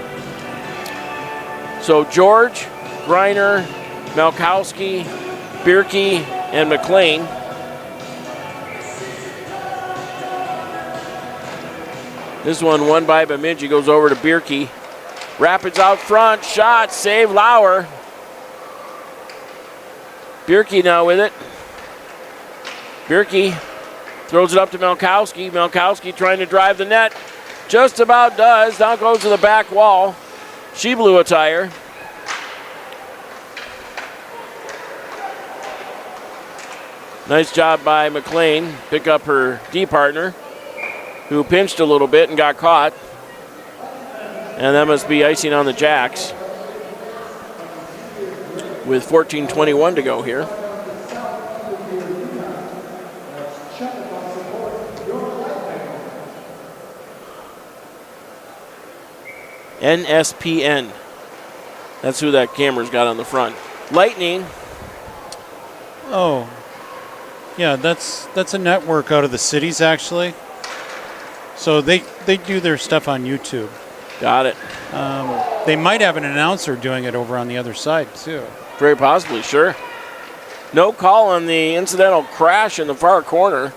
So George, Greiner, Melkowski, Bierke, and McLean. This one won by Bemidji, goes over to Bierke. Rapids out front, shot, save Lauer. Bierke now with it. Bierke throws it up to Melkowski. Melkowski trying to drive the net. Just about does. Now goes to the back wall. She blew a tire. Nice job by McLean. Pick up her D partner, who pinched a little bit and got caught. And that must be icing on the Jacks. With 14:21 to go here. NSPN. That's who that camera's got on the front. Lightning. Oh, yeah, that's a network out of the cities, actually. So they do their stuff on YouTube. Got it. They might have an announcer doing it over on the other side, too. Very possibly, sure. No call on the incidental crash in the far corner.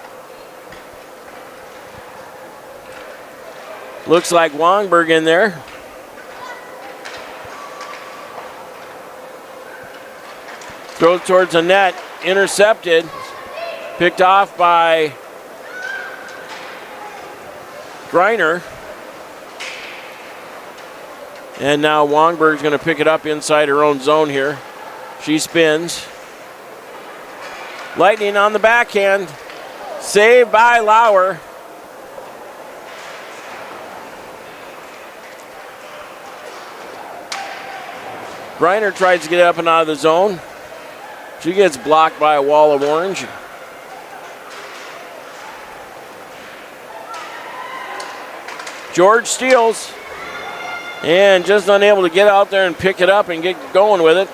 Looks like Wongberg in there. Throws towards the net, intercepted, picked off by Greiner. And now Wongberg's going to pick it up inside her own zone here. She spins. Lightning on the backhand. Saved by Lauer. Greiner tries to get up and out of the zone. She gets blocked by a wall of orange. George steals. And just unable to get out there and pick it up and get going with it.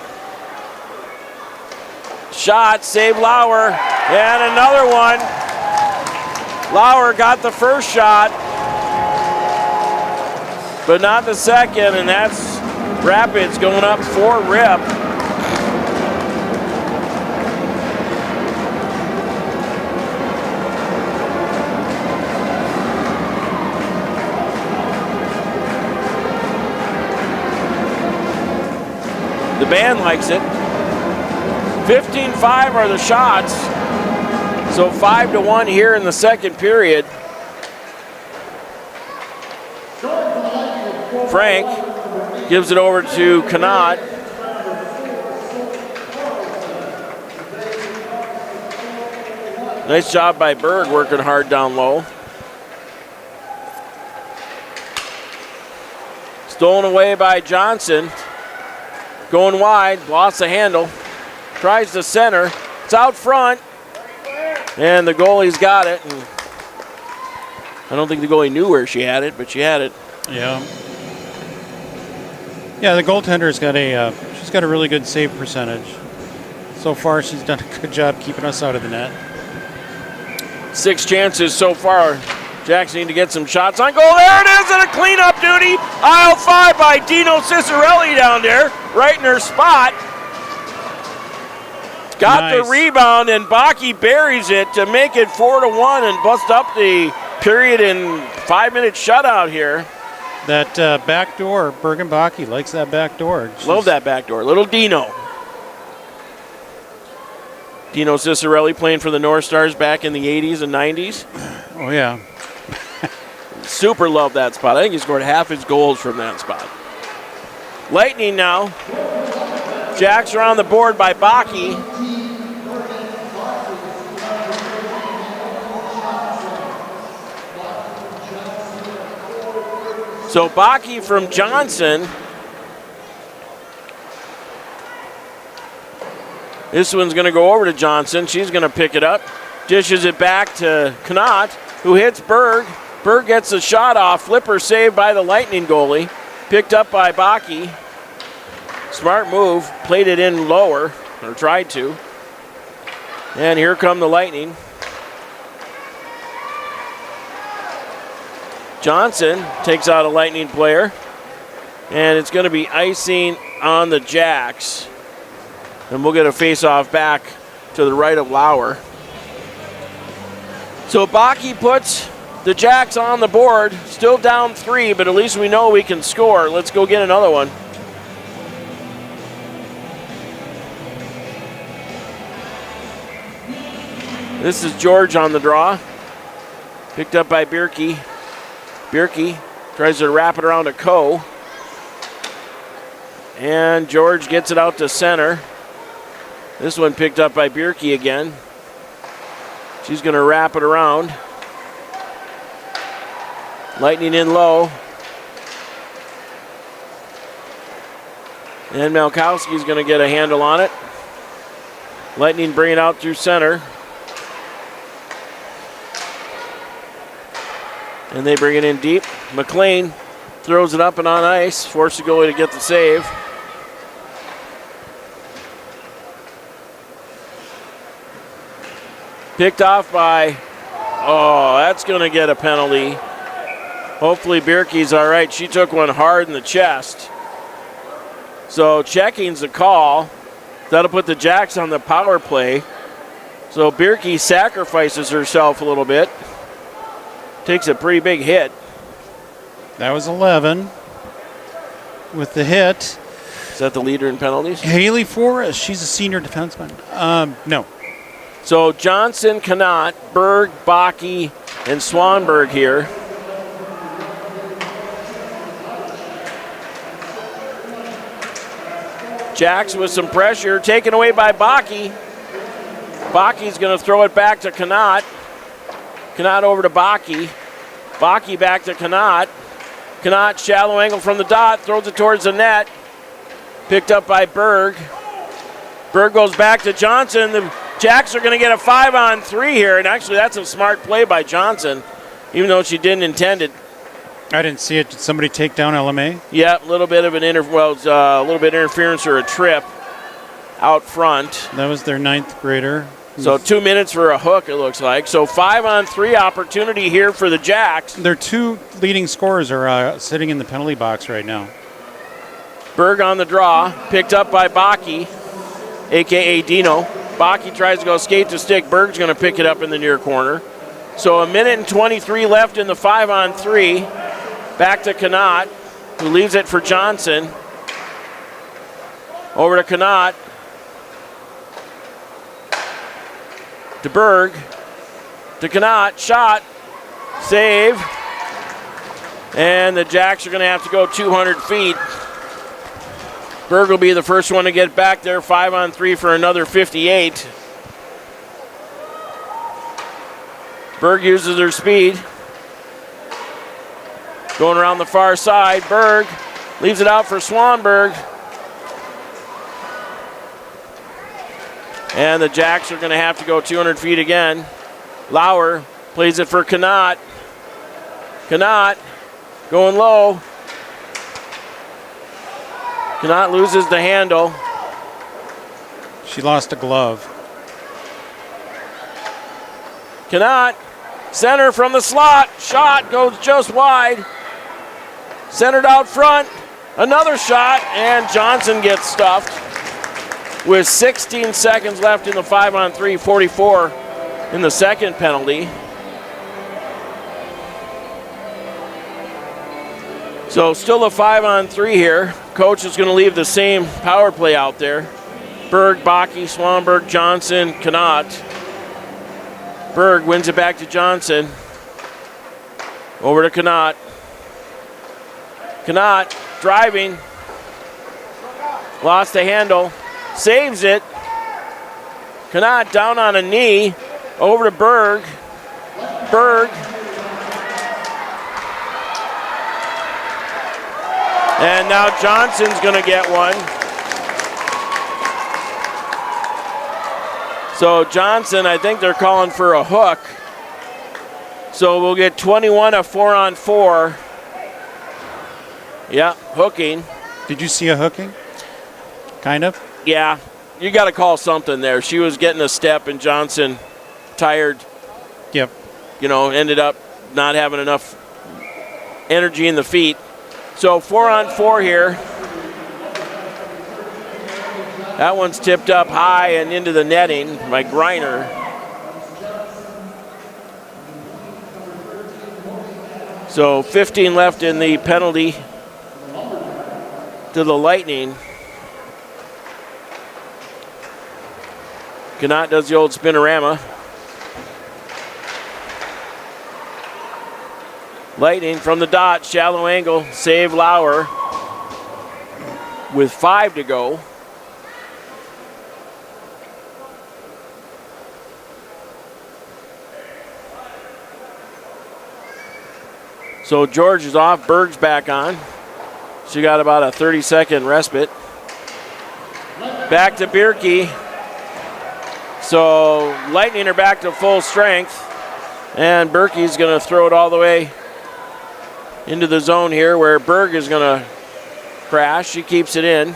Shot, save Lauer. And another one. Lauer got the first shot, but not the second, and that's Rapids going up 4-rip. The band likes it. 15-5 are the shots. So 5-1 here in the second period. Frank gives it over to Connaught. Nice job by Berg working hard down low. Stolen away by Johnson. Going wide, lost the handle. Tries to center. It's out front. And the goalie's got it. And I don't think the goalie knew where she had it, but she had it. Yeah. Yeah, the goaltender's got she's got a really good save percentage. So far, she's done a good job keeping us out of the net. 6 chances so far. Jacks need to get some shots on goal. There it is, and a cleanup duty. Aisle 5 by Dino Cicerelli down there, right in her spot. Got nice. the rebound, and Bakke buries it to make it 4-1 and bust up the period in 5-minute shutout here. That back door, Bergen Bakke likes that back door. Love that back door. Little Dino. Dino Cicerelli playing for the North Stars back in the 80s and 90s. Oh, yeah. Super love that spot. I think he scored half his goals from that spot. Lightning now. Jacks are on the board by Bakke. So Bakke from Johnson. This one's going to go over to Johnson. She's going to pick it up. Dishes it back to Connaught, who hits Berg. Berg gets a shot off. Flipper saved by the Lightning goalie. Picked up by Bakke. Smart move. Played it in lower, or tried to. And here come the Lightning. Johnson takes out a Lightning player. And it's going to be icing on the Jacks. And we'll get a face-off back to the right of Lauer. So Bakke puts the Jacks on the board, still down 3, but at least we know we can score. Let's go get another one. This is George on the draw. Picked up by Bierke. Bierke tries to wrap it around to Coe. And George gets it out to center. This one picked up by Bierke again. She's going to wrap it around. Lightning in low. And Malkowski's going to get a handle on it. Lightning bring it out through center. And they bring it in deep. McLean throws it up and on ice. Forces the goalie to get the save. Picked off by, that's going to get a penalty. Hopefully Bierke's all right. She took one hard in the chest. So checking's the call. That'll put the Jacks on the power play. So Bierke sacrifices herself a little bit. Takes a pretty big hit. That was 11 with the hit. Is that the leader in penalties? Haley Forrest, she's a senior defenseman. No. So Johnson, Connaught, Berg, Bakke, and Swanberg here. Jacks with some pressure, taken away by Bakke. Bakke's going to throw it back to Connaught. Connaught over to Bakke. Bakke back to Connaught. Connaught shallow angle from the dot, throws it towards the net. Picked up by Berg. Berg goes back to Johnson. The Jacks are going to get a 5-on-3 here, and actually that's a smart play by Johnson, even though she didn't intend it. I didn't see it. Did somebody take down LMA? Yeah, a little bit of an a little bit interference or a trip out front. That was their 9th grader. So 2 minutes for a hook, it looks like. So 5-on-3 opportunity here for the Jacks. Their 2 leading scorers are sitting in the penalty box right now. Berg on the draw, picked up by Bakke, a.k.a. Dino. Bakke tries to go skate to stick. Berg's going to pick it up in the near corner. So 1:23 left in the 5-on-3. Back to Connaught, who leaves it for Johnson. Over to Connaught. To Berg. To Connaught. Shot. Save. And the Jacks are going to have to go 200 feet. Berg will be the first one to get back there. 5-on-3 for another 58. Berg uses her speed. Going around the far side. Berg leaves it out for Swanberg. And the Jacks are going to have to go 200 feet again. Lauer plays it for Connaught. Connaught going low. Connaught loses the handle. She lost a glove. Connaught, center from the slot. Shot goes just wide. Centered out front. Another shot, and Johnson gets stuffed. With 16 seconds left in the 5-on-3, 44 in the second penalty. So still a 5-on-3 here. Coach is going to leave the same power play out there. Berg, Bakke, Swanberg, Johnson, Connaught. Berg wins it back to Johnson. Over to Connaught. Connaught driving. Lost the handle. Saves it. Connaught down on a knee. Over to Berg. Berg. And now Johnson's going to get one. So Johnson, I think they're calling for a hook. So we'll get 21 a 4-on-4. Yeah, hooking. Did you see a hooking? Kind of? Yeah, you got to call something there. She was getting a step, and Johnson, tired, Yep. Ended up not having enough energy in the feet. So 4-on-4 here. That one's tipped up high and into the netting by Greiner. So 15 left in the penalty to the Lightning. Knott does the old spinorama. Lightning from the dot, shallow angle, save Lauer with 5 to go. So George is off, Berg's back on. She got about a 30-second respite. Back to Bierke. So Lightning are back to full strength. And Berkey's going to throw it all the way into the zone here where Berg is going to crash. She keeps it in.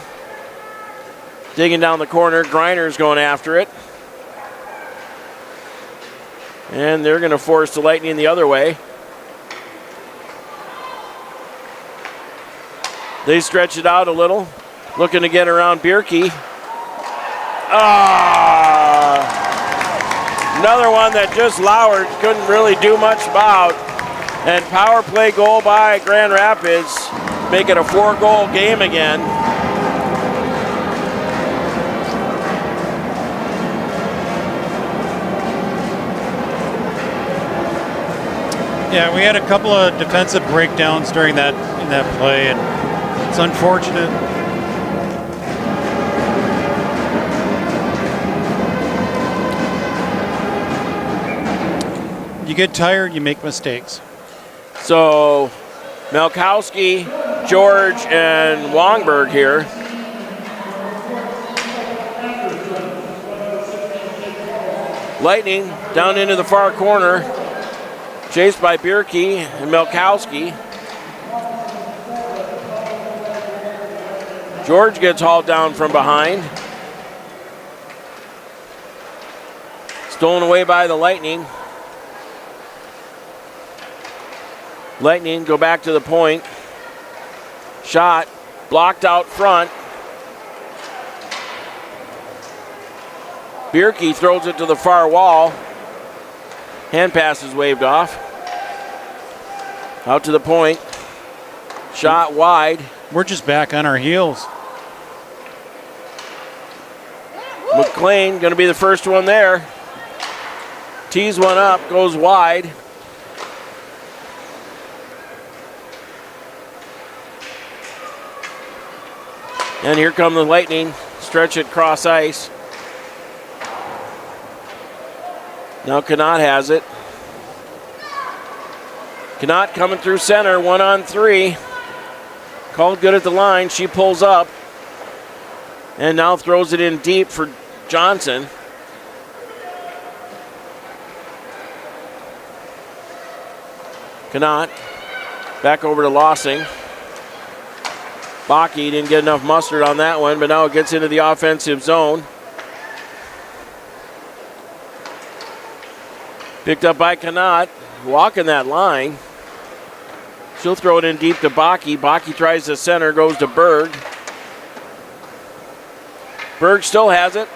Digging down the corner. Griner's going after it. And they're going to force the Lightning the other way. They stretch it out a little, looking to get around Bierke. Another one that just Lauer couldn't really do much about. And power play goal by Grand Rapids, make it a 4-goal game again. Yeah, we had a couple of defensive breakdowns during that play, and it's unfortunate. You get tired, you make mistakes. So Malkowski, George, and Wongberg here. Lightning down into the far corner, chased by Bierke and Malkowski. George gets hauled down from behind. Stolen away by the Lightning. Lightning go back to the point. Shot blocked out front. Bierke throws it to the far wall. Hand pass is waved off. Out to the point. Shot wide. We're just back on our heels. McLean going to be the first one there. Tees one up, goes wide. And here come the Lightning. Stretch it cross ice. Now Knott has it. Knott coming through center, 1-on-3. Called good at the line. She pulls up. And now throws it in deep for Johnson. Knott back over to Lossing. Baki didn't get enough mustard on that one, but now it gets into the offensive zone. Picked up by Knott, walking that line. She'll throw it in deep to Baki. Baki tries the center, goes to Berg. Berg still has it.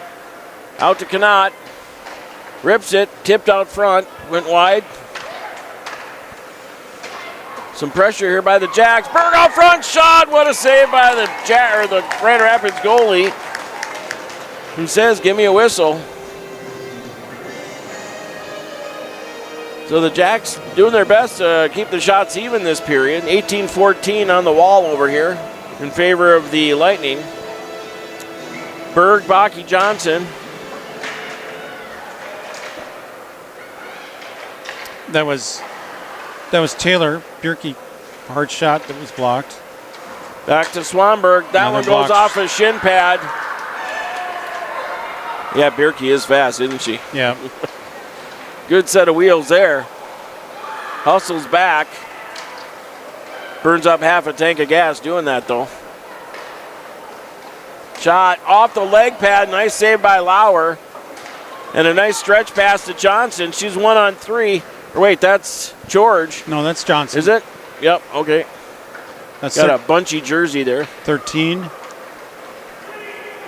Out to Knott. Rips it, tipped out front, went wide. Some pressure here by the Jacks. Berg out front, shot. What a save by the Grand Rapids goalie, who says, "Give me a whistle." So the Jacks doing their best to keep the shots even this period. 18-14 on the wall over here in favor of the Lightning. Berg, Baki, Johnson. That was Taylor. Bierke, hard shot that was blocked. Back to Swanberg. That one goes off a shin pad. Yeah, Bierke is fast, isn't she? Yeah. Good set of wheels there. Hustles back. Burns up half a tank of gas doing that, though. Shot off the leg pad. Nice save by Lauer. And a nice stretch pass to Johnson. She's 1-on-3. Or wait, that's George. No, that's Johnson. Is it? Yep, okay. That's got a bunchy jersey there. 13.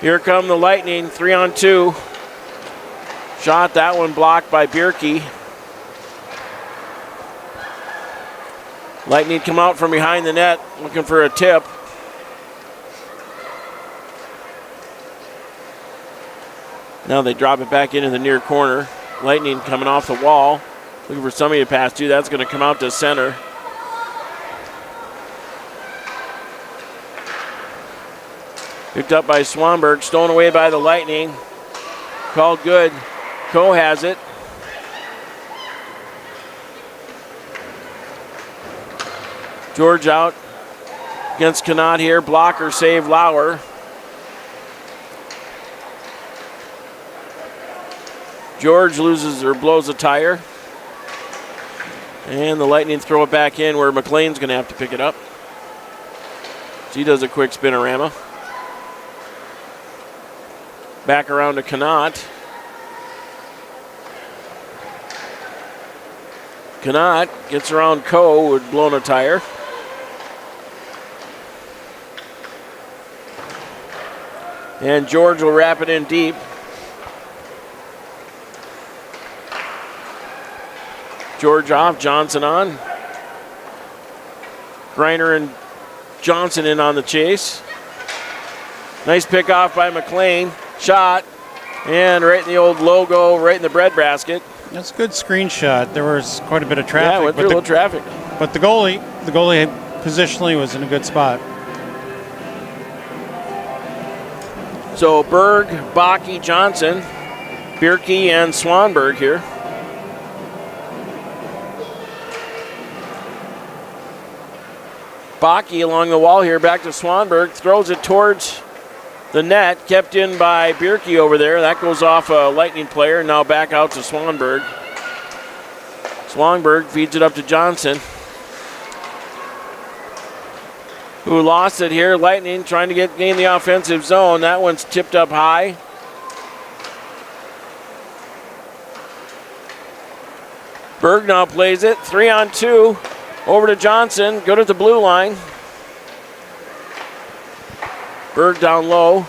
Here come the Lightning, 3-on-2. Shot, that one blocked by Bierke. Lightning come out from behind the net looking for a tip. Now they drop it back into the near corner. Lightning coming off the wall, looking for somebody to pass to. That's going to come out to center. Picked up by Swanberg, stolen away by the Lightning. Called good. Coe has it. George out against Connaught here. Blocker save Lauer. George loses or blows a tire. And the Lightning throw it back in where McLean's going to have to pick it up. She does a quick spinorama. Back around to Connaught. Connaught gets around Coe, who had blown a tire. And George will wrap it in deep. George off, Johnson on. Greiner and Johnson in on the chase. Nice pick off by McLean. Shot. And right in the old logo, right in the breadbasket. That's a good screenshot. There was quite a bit of traffic. Yeah, went through a little traffic. But the goalie positionally was in a good spot. So Berg, Bakke, Johnson, Bierke, and Swanberg here. Bakke along the wall here, back to Swanberg, throws it towards the net, kept in by Bierke over there. That goes off a Lightning player, now back out to Swanberg. Swanberg feeds it up to Johnson, who lost it here. Lightning trying to gain the offensive zone. That one's tipped up high. Berg now plays it, 3-on-2. Over to Johnson, good at the blue line. Berg down low.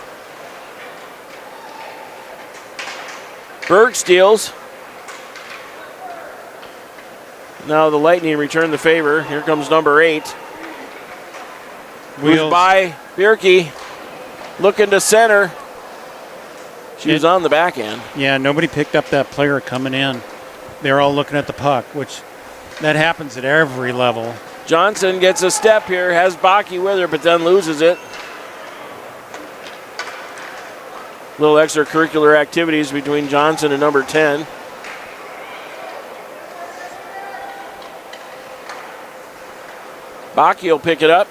Berg steals. Now the Lightning return the favor. Here comes number 8. Wheels by Bierke. Looking to center. She was on the backhand. Yeah, nobody picked up that player coming in. They were all looking at the puck, which that happens at every level. Johnson gets a step here, has Bakke with her, but then loses it. Little extracurricular activities between Johnson and number 10. Bakke will pick it up.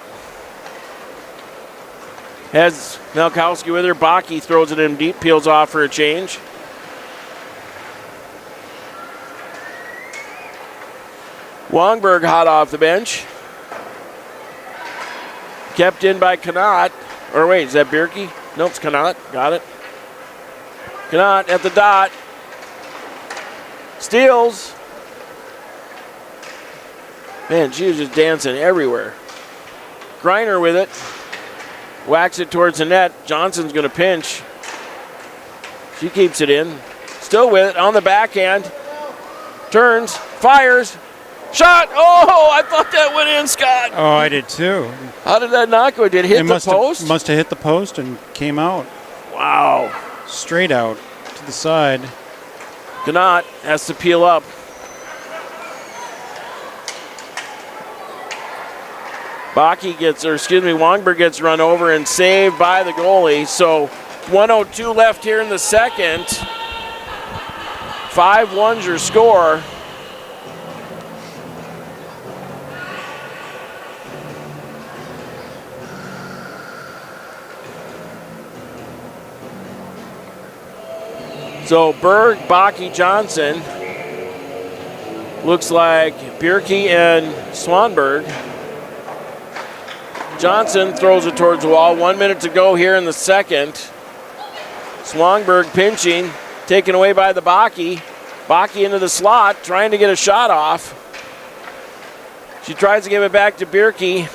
Has Malkowski with her. Bakke throws it in deep, peels off for a change. Wongberg hot off the bench. Kept in by Connaught. Or wait, is that Bierke? No, it's Connaught. Got it. Connaught at the dot. Steals. Man, she was just dancing everywhere. Greiner with it. Whacks it towards the net. Johnson's going to pinch. She keeps it in. Still with it on the backhand. Turns. Fires. Shot! Oh, I thought that went in, Scott. Oh, I did too. How did that not go? Did it hit the post? Must have hit the post and came out. Wow. Straight out to the side. Connaught has to peel up. Wongberg gets run over and saved by the goalie. So 1:02 left here in the second. 5-1's your score. So Berg, Bakke, Johnson. Looks like Bierke and Swanberg. Johnson throws it towards the wall. 1 minute to go here in the second. Swanberg pinching, taken away by the Bakke. Bakke into the slot, trying to get a shot off. She tries to give it back to Bierke.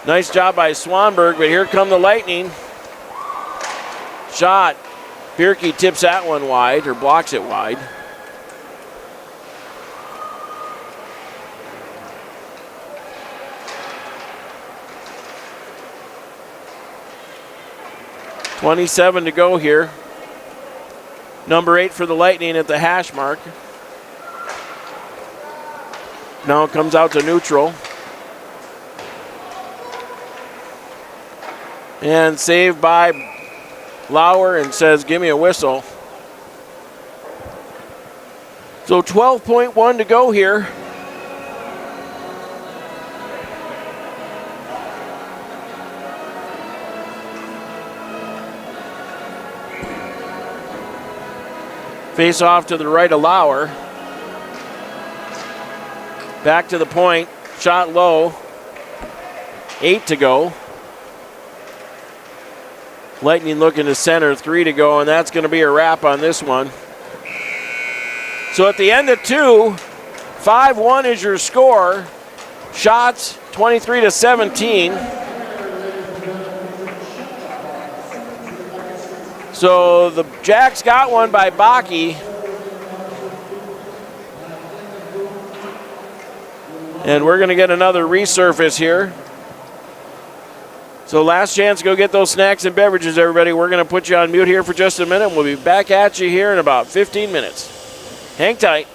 Nice job by Swanberg, but here come the Lightning. Shot. Bierke tips that one wide, or blocks it wide. 27 to go here. Number 8 for the Lightning at the hash mark. Now it comes out to neutral. And saved by Lauer and says, give me a whistle. So 12.1 to go here. Face off to the right of Lauer. Back to the point. Shot low. 8 to go. Lightning looking to center. 3 to go, and that's going to be a wrap on this one. So at the end of 2, 5-1 is your score. Shots 23 to 17. So the Jacks got one by Bakke. And we're going to get another resurface here. So last chance to go get those snacks and beverages, everybody. We're going to put you on mute here for just a minute. We'll be back at you here in about 15 minutes. Hang tight.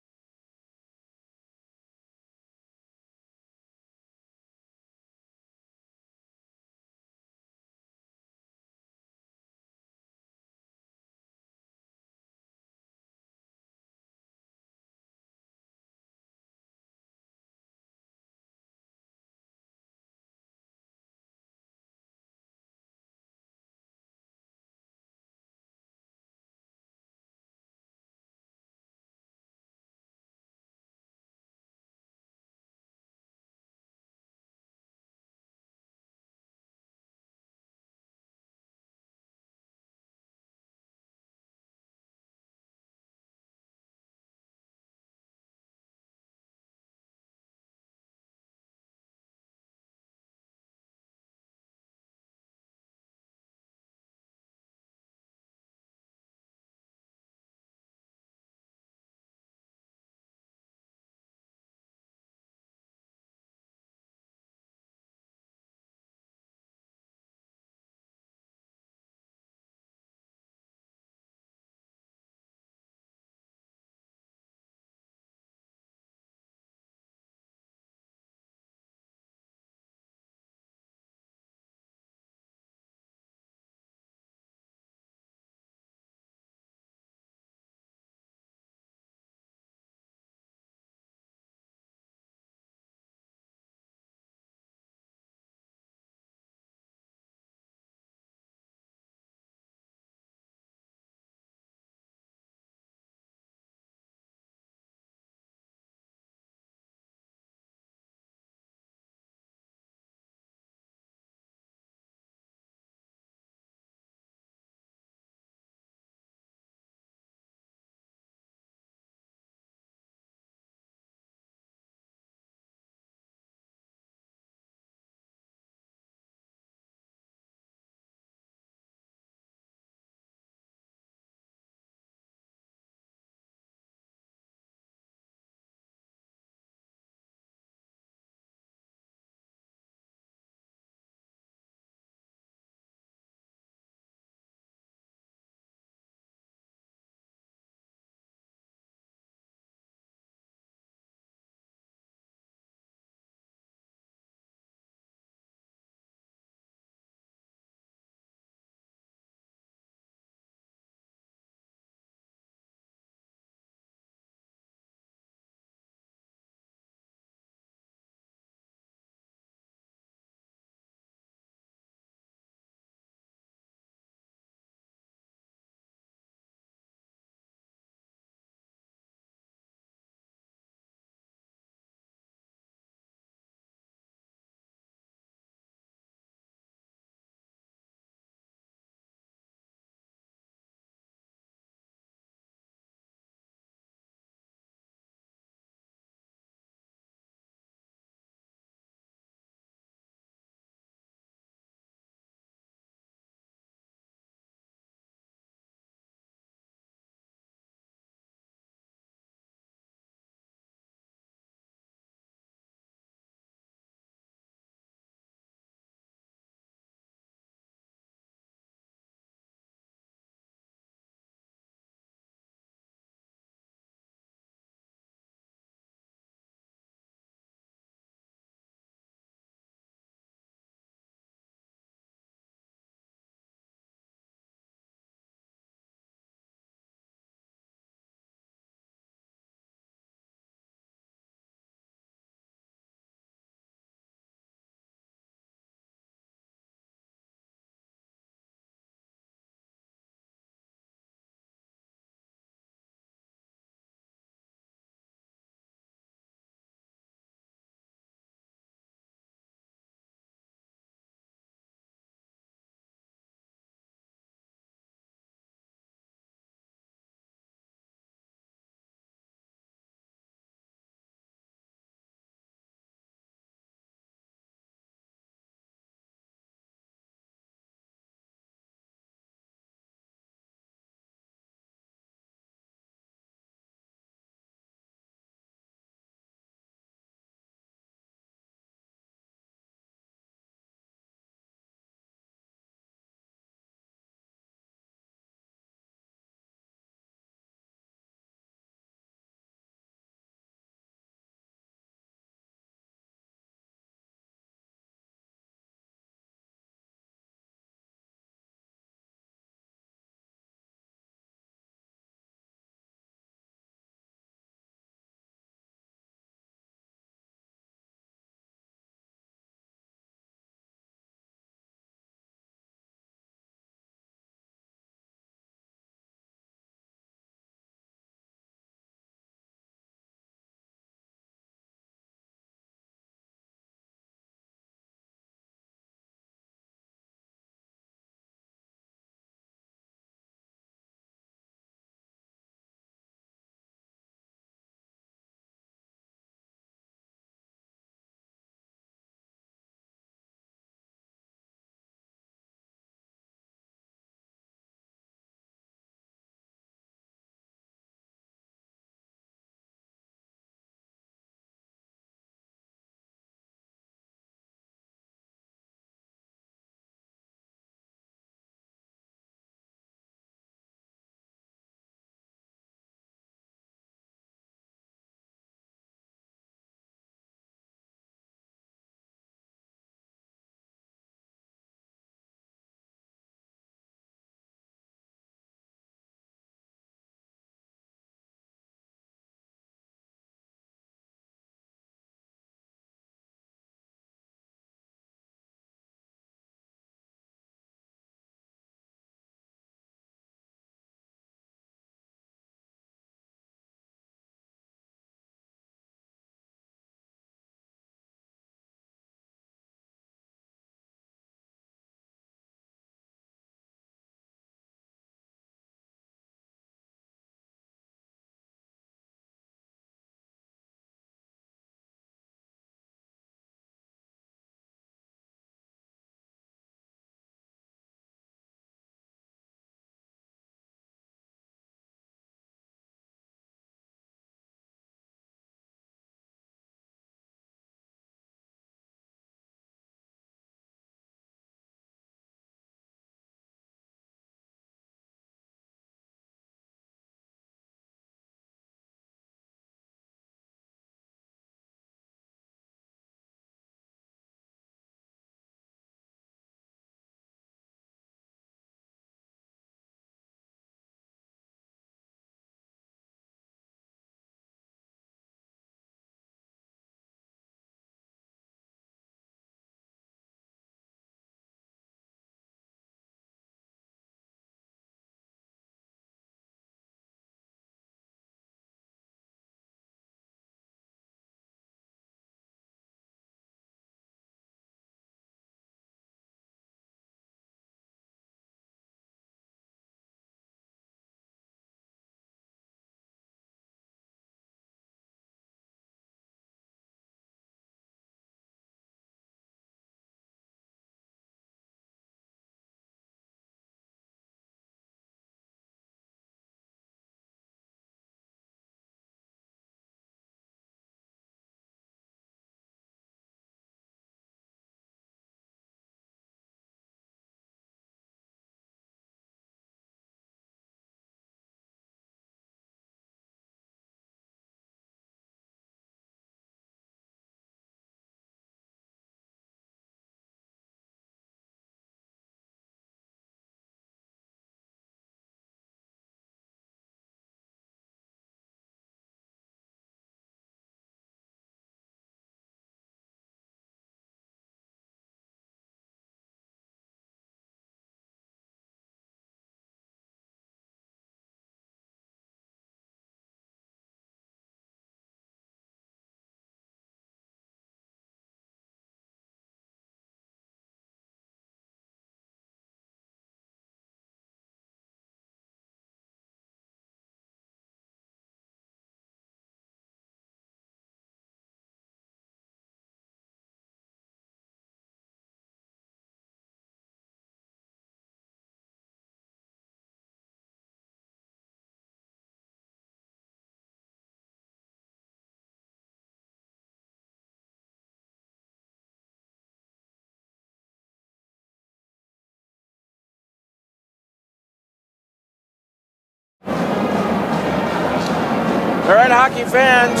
All right, hockey fans,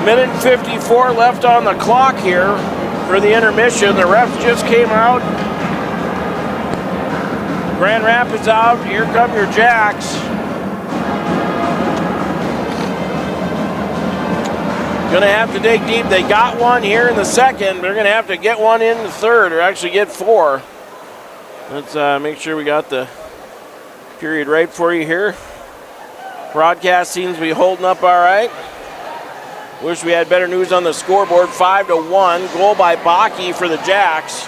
minute 54 left on the clock here for the intermission. The refs just came out. Grand Rapids out. Here come your Jacks. Going to have to dig deep. They got one here in the second. They're going to have to get one in the third, or actually get four. Let's make sure we got the period right for you here. Broadcast seems to be holding up all right. Wish we had better news on the scoreboard. 5-1. Goal by Bakke for the Jacks.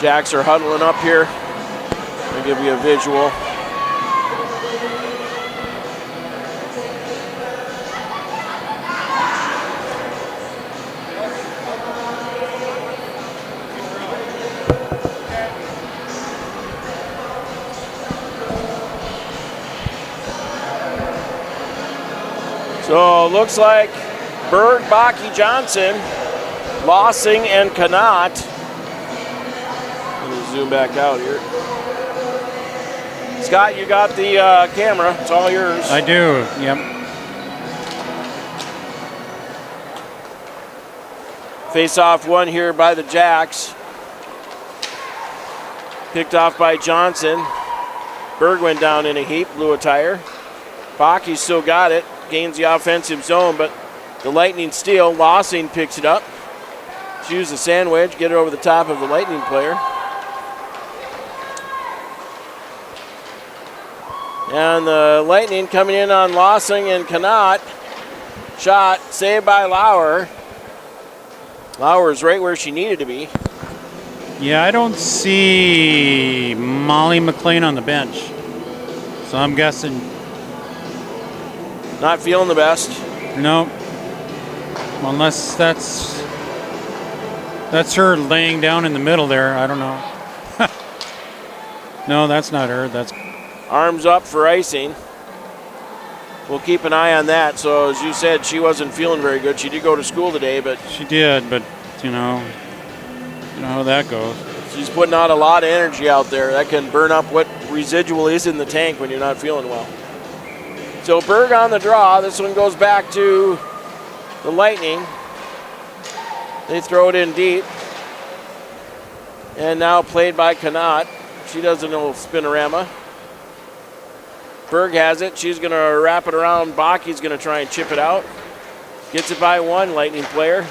Jacks are huddling up here. I'll give you a visual. So looks like Berg, Bakke, Johnson, Lossing, and Connaught. Let me zoom back out here. Scott, you got the camera. It's all yours. I do, yep. Face-off one here by the Jacks. Picked off by Johnson. Berg went down in a heap, blew a tire. Bakke still got it. Gains the offensive zone, but the Lightning steal. Lossing picks it up. Choose the sandwich, get it over the top of the Lightning player. And the Lightning coming in on Lossing and Connaught. Shot saved by Lauer. Lauer's right where she needed to be. Yeah, I don't see Molly McLean on the bench. So I'm guessing. Not feeling the best. No. Unless that's her laying down in the middle there. I don't know. No, that's not her. That's arms up for icing. We'll keep an eye on that. So as you said, she wasn't feeling very good. She did go to school today, but she did. But you know how that goes. She's putting out a lot of energy out there. That can burn up what residual is in the tank when you're not feeling well. So Berg on the draw. This one goes back to the Lightning. They throw it in deep. And now played by Connaught. She does a little spinorama. Berg has it. She's going to wrap it around. Bakke's going to try and chip it out. Gets it by one, Lightning player.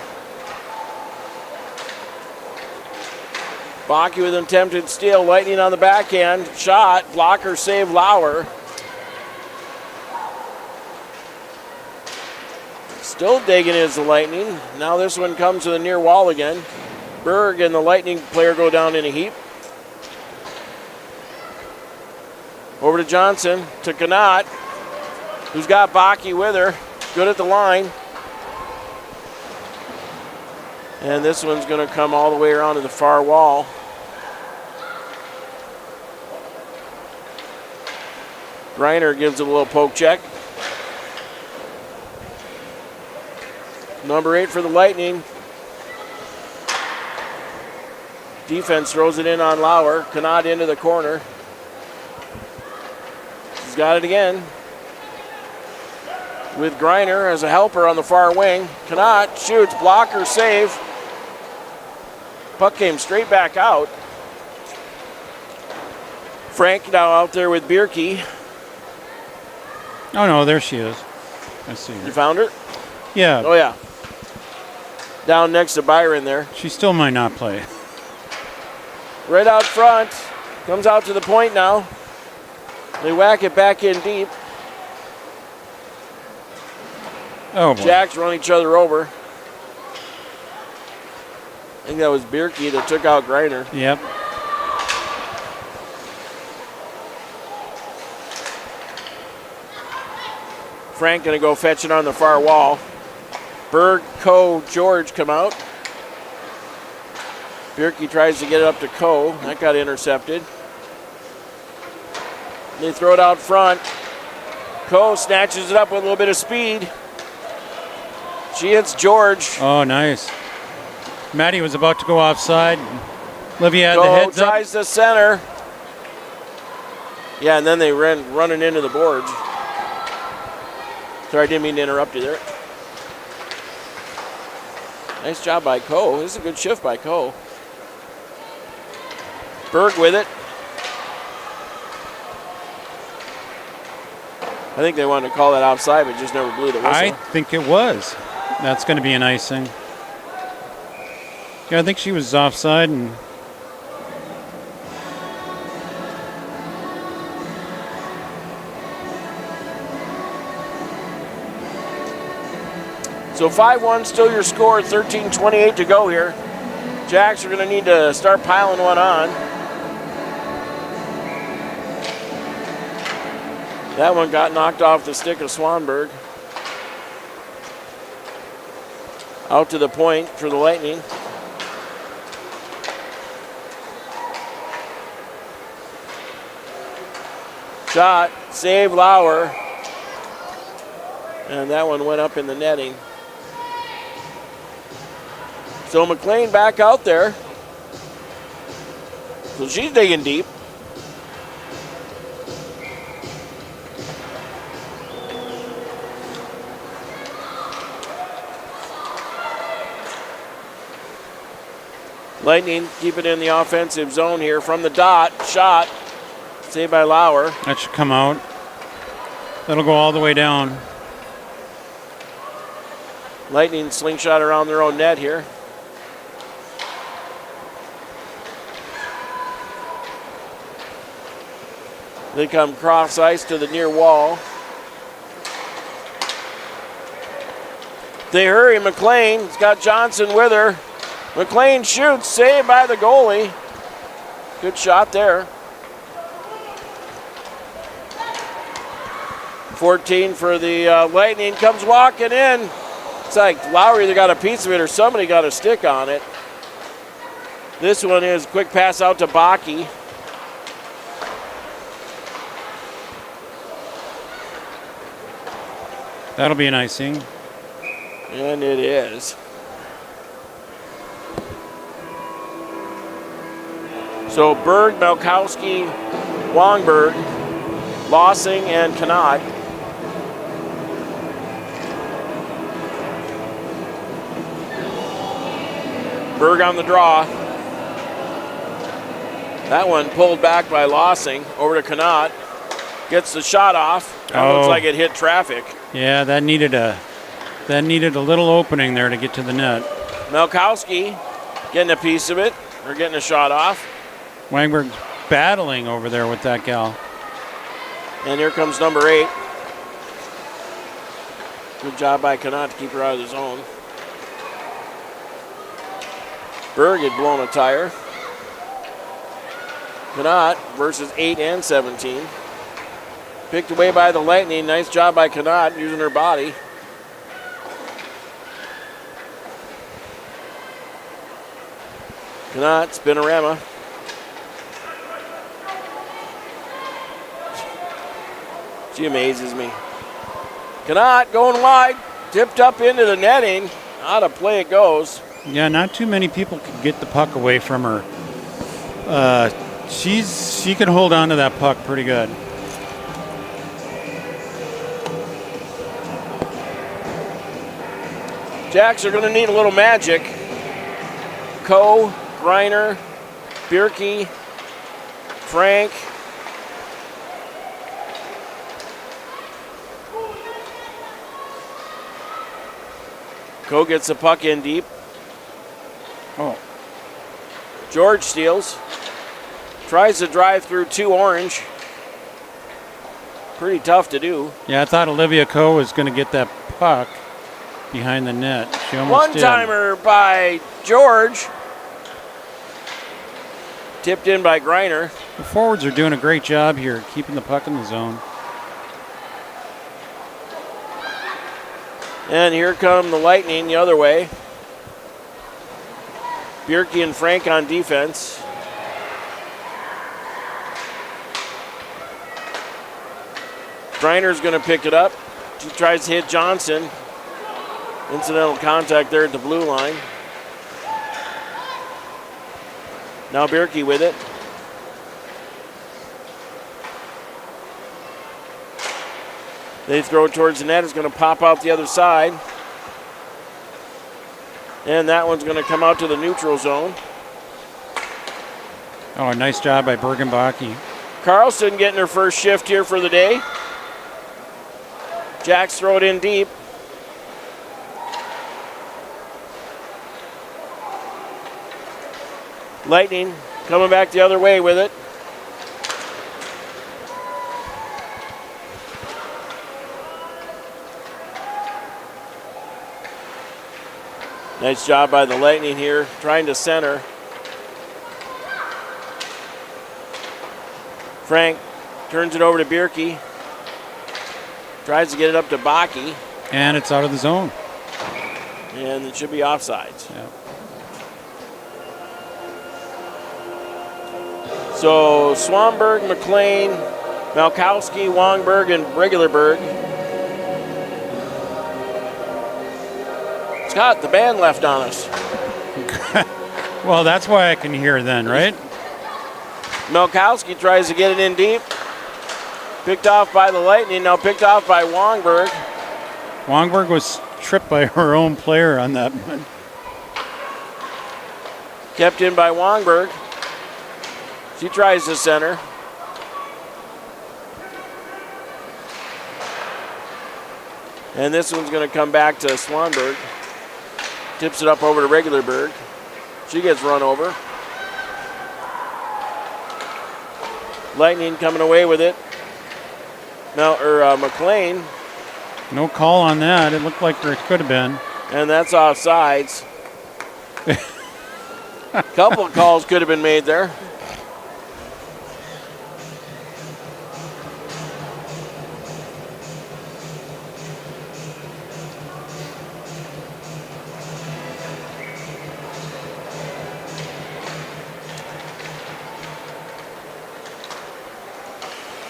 Bakke with an attempted steal. Lightning on the backhand. Shot. Blocker save Lauer. Still digging is the Lightning. Now this one comes to the near wall again. Berg and the Lightning player go down in a heap. Over to Johnson, to Connaught, who's got Bakke with her. Good at the line. And this one's going to come all the way around to the far wall. Griner gives it a little poke check. Number 8 for the Lightning. Defense throws it in on Lauer. Connaught into the corner. She's got it again. With Griner as a helper on the far wing. Connaught shoots, blocker, save. Puck came straight back out. Frank now out there with Bierke. Oh no, there she is. I see her. You found her? Yeah. Oh yeah. Down next to Byron there. She still might not play. Right out front. Comes out to the point now. They whack it back in deep. Oh boy. Jacks run each other over. I think that was Bierke that took out Griner. Yep. Frank gonna go fetch it on the far wall. Berg, Coe, George come out. Bierke tries to get it up to Coe. That got intercepted. They throw it out front. Coe snatches it up with a little bit of speed. She hits George. Oh, nice. Maddie was about to go offside. Olivia had the Coe heads up. tries to center. Yeah, and then they ran running into the boards. Sorry, I didn't mean to interrupt you there. Nice job by Coe. This is a good shift by Coe. Berg with it. I think they wanted to call that outside, but just never blew the whistle. I think it was. That's going to be an icing. Yeah, I think she was offside and. So 5-1 still your score, 13:28 to go here. Jacks are going to need to start piling one on. That one got knocked off the stick of Swanberg. Out to the point for the Lightning. Shot, save Lauer. And that one went up in the netting. So McLean back out there. So she's digging deep. Lightning keep it in the offensive zone here from the dot. Shot. Saved by Lauer. That should come out. That'll go all the way down. Lightning slingshot around their own net here. They come cross ice to the near wall. They hurry. McLean's got Johnson with her. McLean shoots, saved by the goalie. Good shot there. 14 for the Lightning, comes walking in. It's like Lowry either got a piece of it or somebody got a stick on it. This one is quick pass out to Baki. That'll be an icing. And it is. So Berg, Malkowski, Wongberg, Lossing, and Kanat. Berg on the draw. That one pulled back by Lossing over to Kanat. Gets the shot off. That looks like it hit traffic. Yeah, that needed a little opening there to get to the net. Malkowski getting a piece of it, or getting a shot off. Wangberg's battling over there with that gal. And here comes number 8. Good job by Kanat to keep her out of the zone. Berg had blown a tire. Kanat versus 8 and 17. Picked away by the Lightning. Nice job by Kanat using her body. Kanat, spinorama. She amazes me. Kanat going wide, tipped up into the netting. Out of play it goes. Yeah, not too many people can get the puck away from her. She can hold on to that puck pretty good. Jacks are going to need a little magic. Coe, Greiner, Bierke, Frank. Coe gets the puck in deep. Oh. George steals. Tries to drive through 2 orange. Pretty tough to do. Yeah, I thought Olivia Coe was going to get that puck behind the net. She almost did. One-timer by George. Tipped in by Greiner. The forwards are doing a great job here, keeping the puck in the zone. And here come the Lightning the other way. Bierke and Frank on defense. Greiner's going to pick it up. She tries to hit Johnson. Incidental contact there at the blue line. Now Bierke with it. They throw it towards the net. It's going to pop out the other side. And that one's going to come out to the neutral zone. Oh, nice job by Bergenbach. Carlson getting her first shift here for the day. Jacks throw it in deep. Lightning coming back the other way with it. Nice job by the Lightning here, trying to center. Frank turns it over to Bierke. Tries to get it up to Baki. And it's out of the zone. And it should be offsides. Yeah. So Swanberg, McLean, Malkowski, Wongberg, and Regularberg. Scott, the band left on us. Well, that's why I can hear then, right? Malkowski tries to get it in deep. Picked off by the Lightning, now picked off by Wongberg. Wongberg was tripped by her own player on that one. Kept in by Wongberg. She tries to center. And this one's going to come back to Swanberg. Tips it up over to Regularberg. She gets run over. Lightning coming away with it. McLean. No call on that. It looked like there could have been. And that's offsides. A couple of calls could have been made there.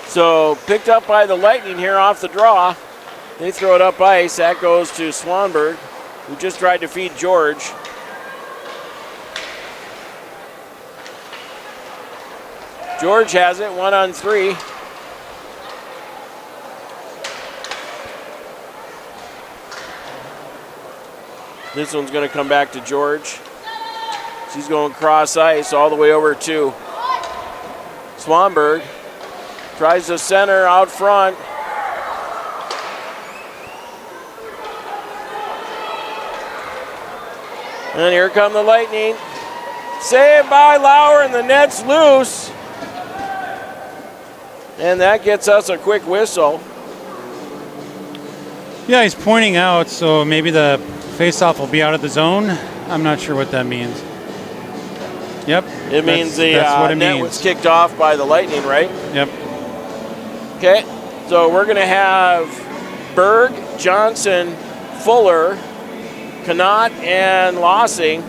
So picked up by the Lightning here off the draw. They throw it up ice. That goes to Swanberg, who just tried to feed George. George has it, 1-on-3. This one's going to come back to George. She's going cross ice all the way over to Swanberg. Tries to center out front. And here come the Lightning. Saved by Lauer, and the net's loose. And that gets us a quick whistle. Yeah, he's pointing out, so maybe the faceoff will be out of the zone. I'm not sure what that means. Yep. It means the net was kicked off by the Lightning, right? Yep. Okay, so we're going to have Berg, Johnson, Fuller, Connaught, and Lossing.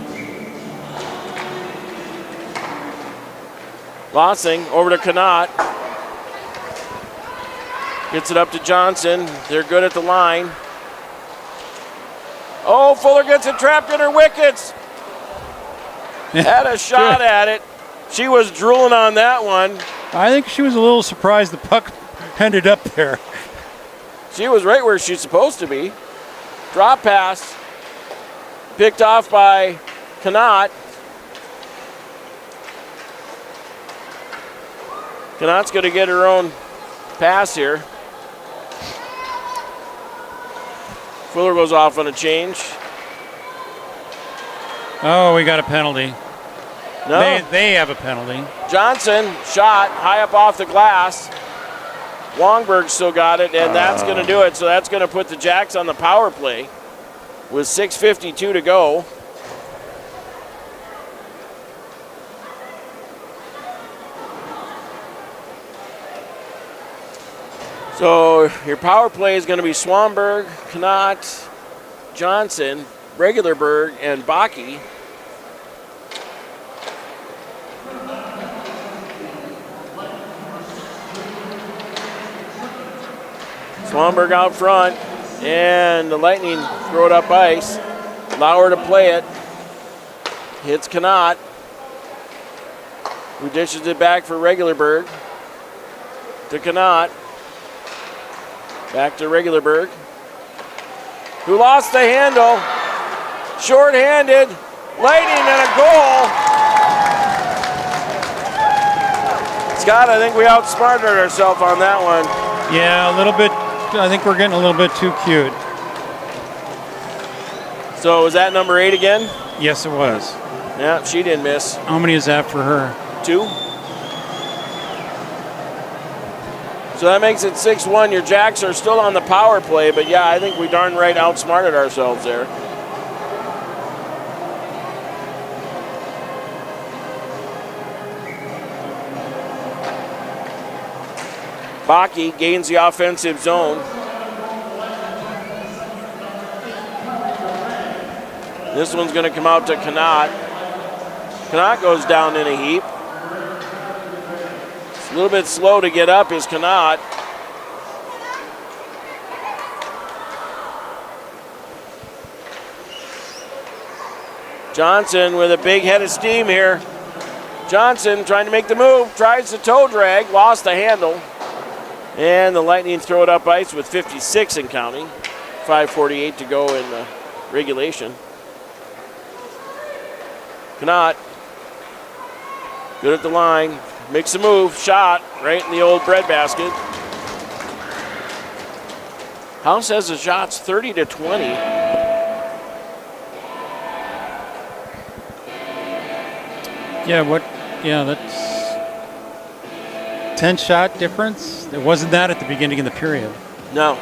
Lossing over to Connaught. Gets it up to Johnson. They're good at the line. Oh, Fuller gets it trapped in her wickets. Had a shot at it. She was drooling on that one. I think she was a little surprised the puck ended up there. She was right where she's supposed to be. Drop pass. Picked off by Connaught. Connaught's going to get her own pass here. Fuller goes off on a change. Oh, we got a penalty. No. They have a penalty. Johnson shot high up off the glass. Wongberg still got it, and that's going to do it. So that's going to put the Jacks on the power play with 6:52 to go. So your power play is going to be Swanberg, Connaught, Johnson, Regularberg, and Baki. Swanberg out front, and the Lightning throw it up ice. Lauer to play it. Hits Connaught, who dishes it back for Regularberg. To Connaught. Back to Regularberg, who lost the handle. Short-handed. Lightning and a goal. Scott, I think we outsmarted ourselves on that one. Yeah, a little bit. I think we're getting a little bit too cute. So was that number 8 again? Yes, it was. Yeah, she didn't miss. How many is that for her? 2. So that makes it 6-1. Your Jacks are still on the power play, but yeah, I think we darn right outsmarted ourselves there. Baki gains the offensive zone. This one's going to come out to Connaught. Connaught goes down in a heap. It's a little bit slow to get up is Connaught. Johnson with a big head of steam here. Johnson trying to make the move, tries the toe drag, lost the handle. And the Lightning throw it up ice with 56 and counting. 5:48 to go in regulation. Connaught, good at the line, makes a move, shot right in the old breadbasket. House has the shots 30-20. Yeah, that's 10 shot difference. It wasn't that at the beginning of the period. No.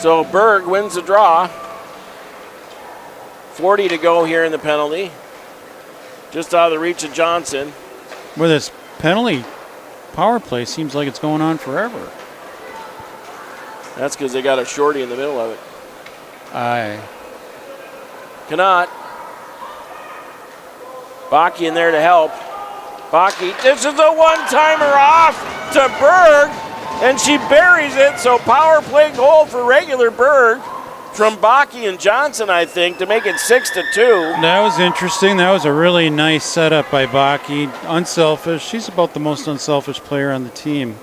So Berg wins the draw. 40 to go here in the penalty. Just out of the reach of Johnson. Well, this penalty power play seems like it's going on forever. That's because they got a shorty in the middle of it. Aye. Connaught. Baki in there to help. Baki, this is a one-timer off to Berg, and she buries it, so power play goal for regular Berg from Baki and Johnson, I think, to make it 6-2. That was interesting. That was a really nice setup by Baki. Unselfish. She's about the most unselfish player on the team.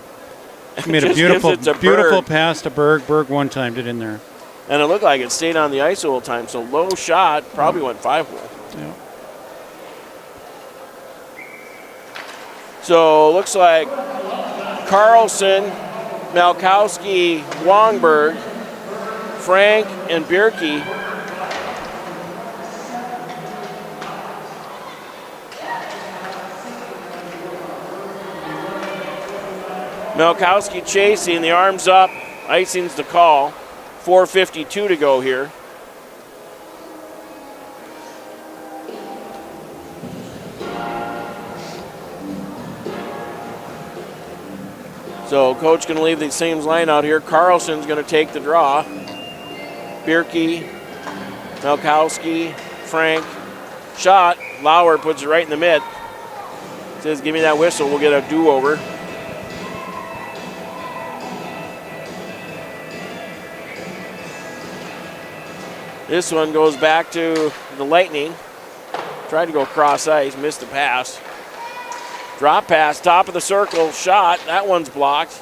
She made a beautiful pass to Berg. Berg one-timed it in there. And it looked like it stayed on the ice the whole time, so low shot, probably went 5-hole. Yeah. So looks like Carlson, Malkowski, Wongberg, Frank, and Bierke. Malkowski chasing, the arms up, icing's the call. 4:52 to go here. So coach going to leave the same line out here. Carlson's going to take the draw. Bierke, Malkowski, Frank. Shot. Lauer puts it right in the mid. Says, give me that whistle. We'll get a do-over. This one goes back to the Lightning. Tried to go cross ice, missed the pass. Drop pass, top of the circle, shot. That one's blocked.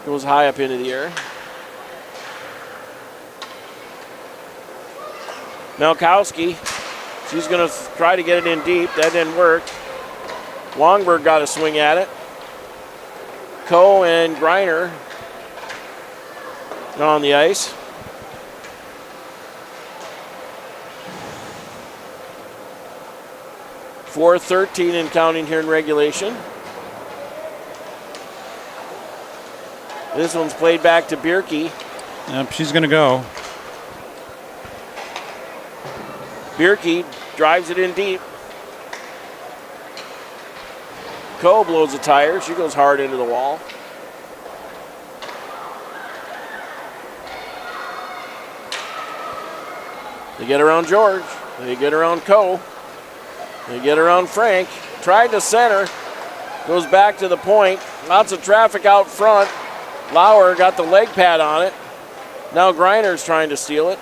Goes high up into the air. Malkowski, she's going to try to get it in deep. That didn't work. Wongberg got a swing at it. Coe and Greiner on the ice. .413 and counting here in regulation. This one's played back to Bierke. Yep, she's going to go. Bierke drives it in deep. Coe blows a tire. She goes hard into the wall. They get around George. They get around Coe. They get around Frank. Tried to center. Goes back to the point. Lots of traffic out front. Lauer got the leg pad on it. Now Greiner's trying to steal it.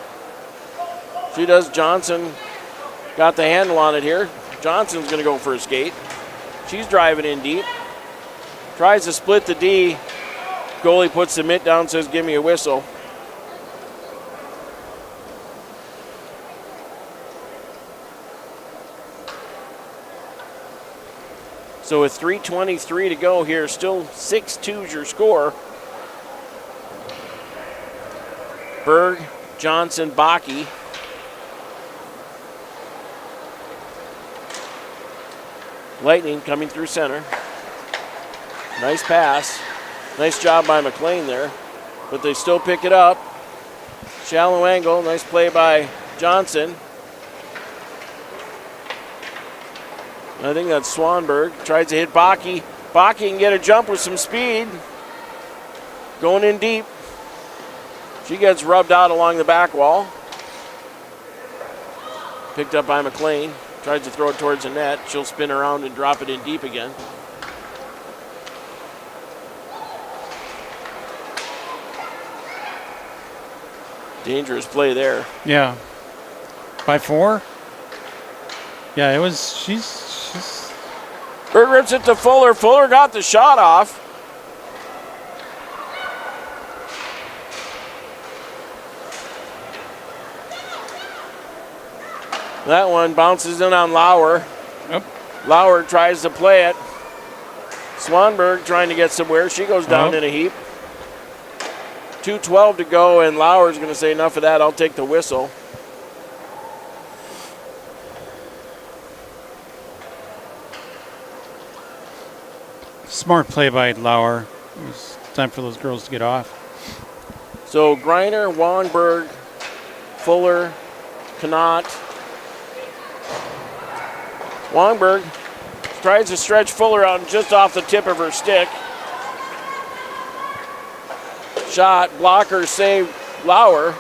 She does. Johnson got the handle on it here. Johnson's going to go for a skate. She's driving in deep. Tries to split the D Goalie puts the mitt down, says, give me a whistle. So with 3:23 to go here, still 6-2 is your score. Berg, Johnson, Bakke. Lightning coming through center. Nice pass. Nice job by McLean there. But they still pick it up. Shallow angle. Nice play by Johnson. I think that's Swanberg. Tries to hit Bakke. Bakke can get a jump with some speed. Going in deep. She gets rubbed out along the back wall. Picked up by McLean. Tries to throw it towards the net. She'll spin around and drop it in deep again. Dangerous play there. Yeah. By 4? Yeah, it was, she's. Berg rips it to Fuller. Fuller got the shot off. That one bounces in on Lauer. Yep. Lauer tries to play it. Swanberg trying to get somewhere. She goes down in a heap. 2:12 to go, and Lauer's going to say, enough of that, I'll take the whistle. Smart play by Lauer. It was time for those girls to get off. So Greiner, Wongberg, Fuller, Connaught. Wongberg tries to stretch Fuller out just off the tip of her stick. Shot, blocker, save, Lauer.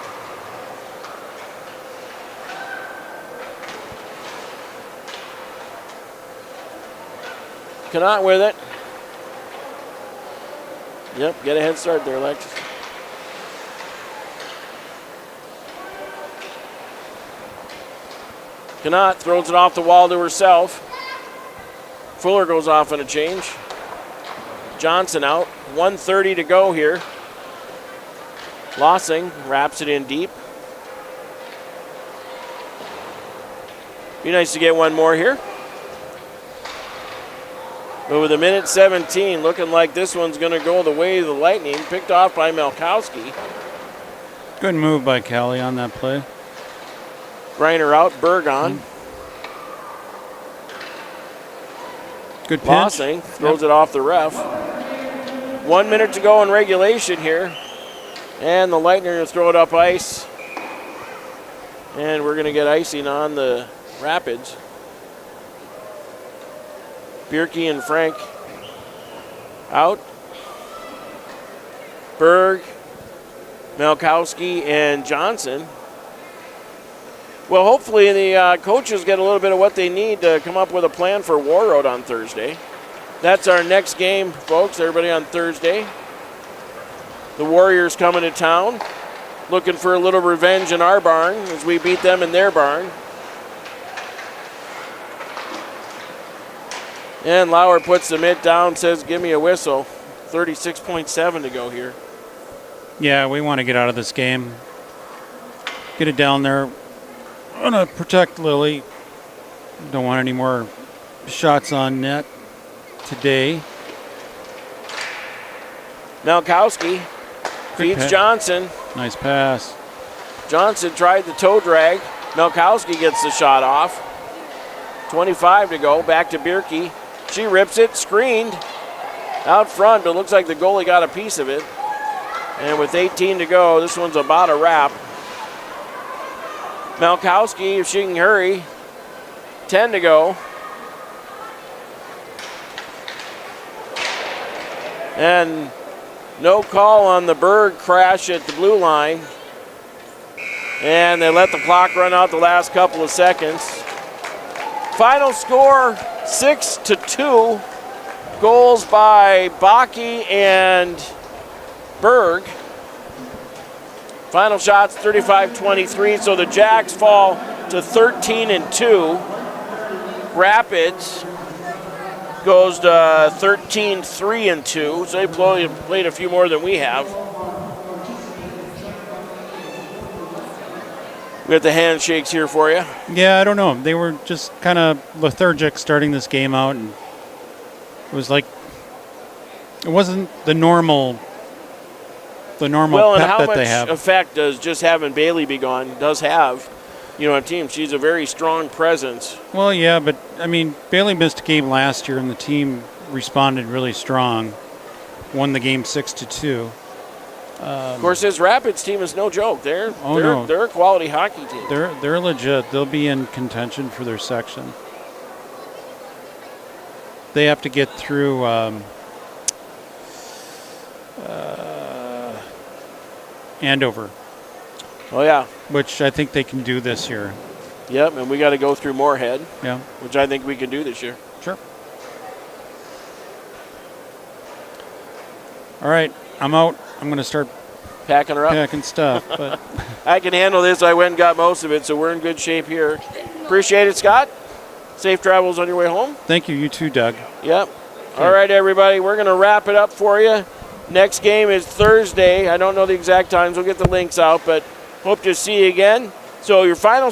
Connaught with it. Yep, get a head start there, Lex. Connaught throws it off the wall to herself. Fuller goes off on a change. Johnson out. 1:30 to go here. Lossing wraps it in deep. Be nice to get one more here. But with 1:17, looking like this one's going to go the way of the Lightning. Picked off by Malkowski. Good move by Callie on that play. Greiner out, Berg on. Good pinch. Lossing throws it off the ref. 1 minute to go in regulation here. And the Lightning are going to throw it up ice. And we're going to get icing on the Rapids. Bierke and Frank out. Berg, Malkowski, and Johnson. Well, hopefully the coaches get a little bit of what they need to come up with a plan for Warroad on Thursday. That's our next game, folks. Everybody on Thursday. The Warriors coming to town, looking for a little revenge in our barn as we beat them in their barn. And Lauer puts the mitt down, says, give me a whistle. 36.7 to go here. Yeah, we want to get out of this game. Get it down there. Want to protect Lily. Don't want any more shots on net today. Malkowski feeds Johnson. Nice pass. Johnson tried the toe drag. Malkowski gets the shot off. 25 to go. Back to Bierke. She rips it. Screened out front, but it looks like the goalie got a piece of it. And with 18 to go, this one's about a wrap. Malkowski, if she can hurry. 10 to go. And no call on the Berg crash at the blue line. And they let the clock run out the last couple of seconds. Final score, 6-2. Goals by Bakke and Berg. Final shots, 35-23, so the Jacks fall to 13-2. Rapids goes to 13-3-2. So they played a few more than we have. We got the handshakes here for you. Yeah, I don't know. They were just kind of lethargic starting this game out, and it was like it wasn't the normal well, and pep how that much they have. effect does just having Bailey be gone does have, on team? She's a very strong presence. Well, yeah, but I mean, Bailey missed a game last year, and the team responded really strong, won the game 6-2. Of course, this Rapids team is no joke. They're a quality hockey team. They're legit. They'll be in contention for their section. They have to get through Andover. Oh yeah, which I think they can do this year. Yep, and we got to go through Moorhead. Yeah, which I think we can do this year. Sure. All right, I'm out. I'm going to start packing her up. Packing stuff, but I can handle this. I went and got most of it, so we're in good shape here. Appreciate it, Scott. Safe travels on your way home. Thank you. You too, Doug. Yep. Okay. All right, everybody. We're going to wrap it up for you. Next game is Thursday. I don't know the exact times. We'll get the links out, but hope to see you again. So your final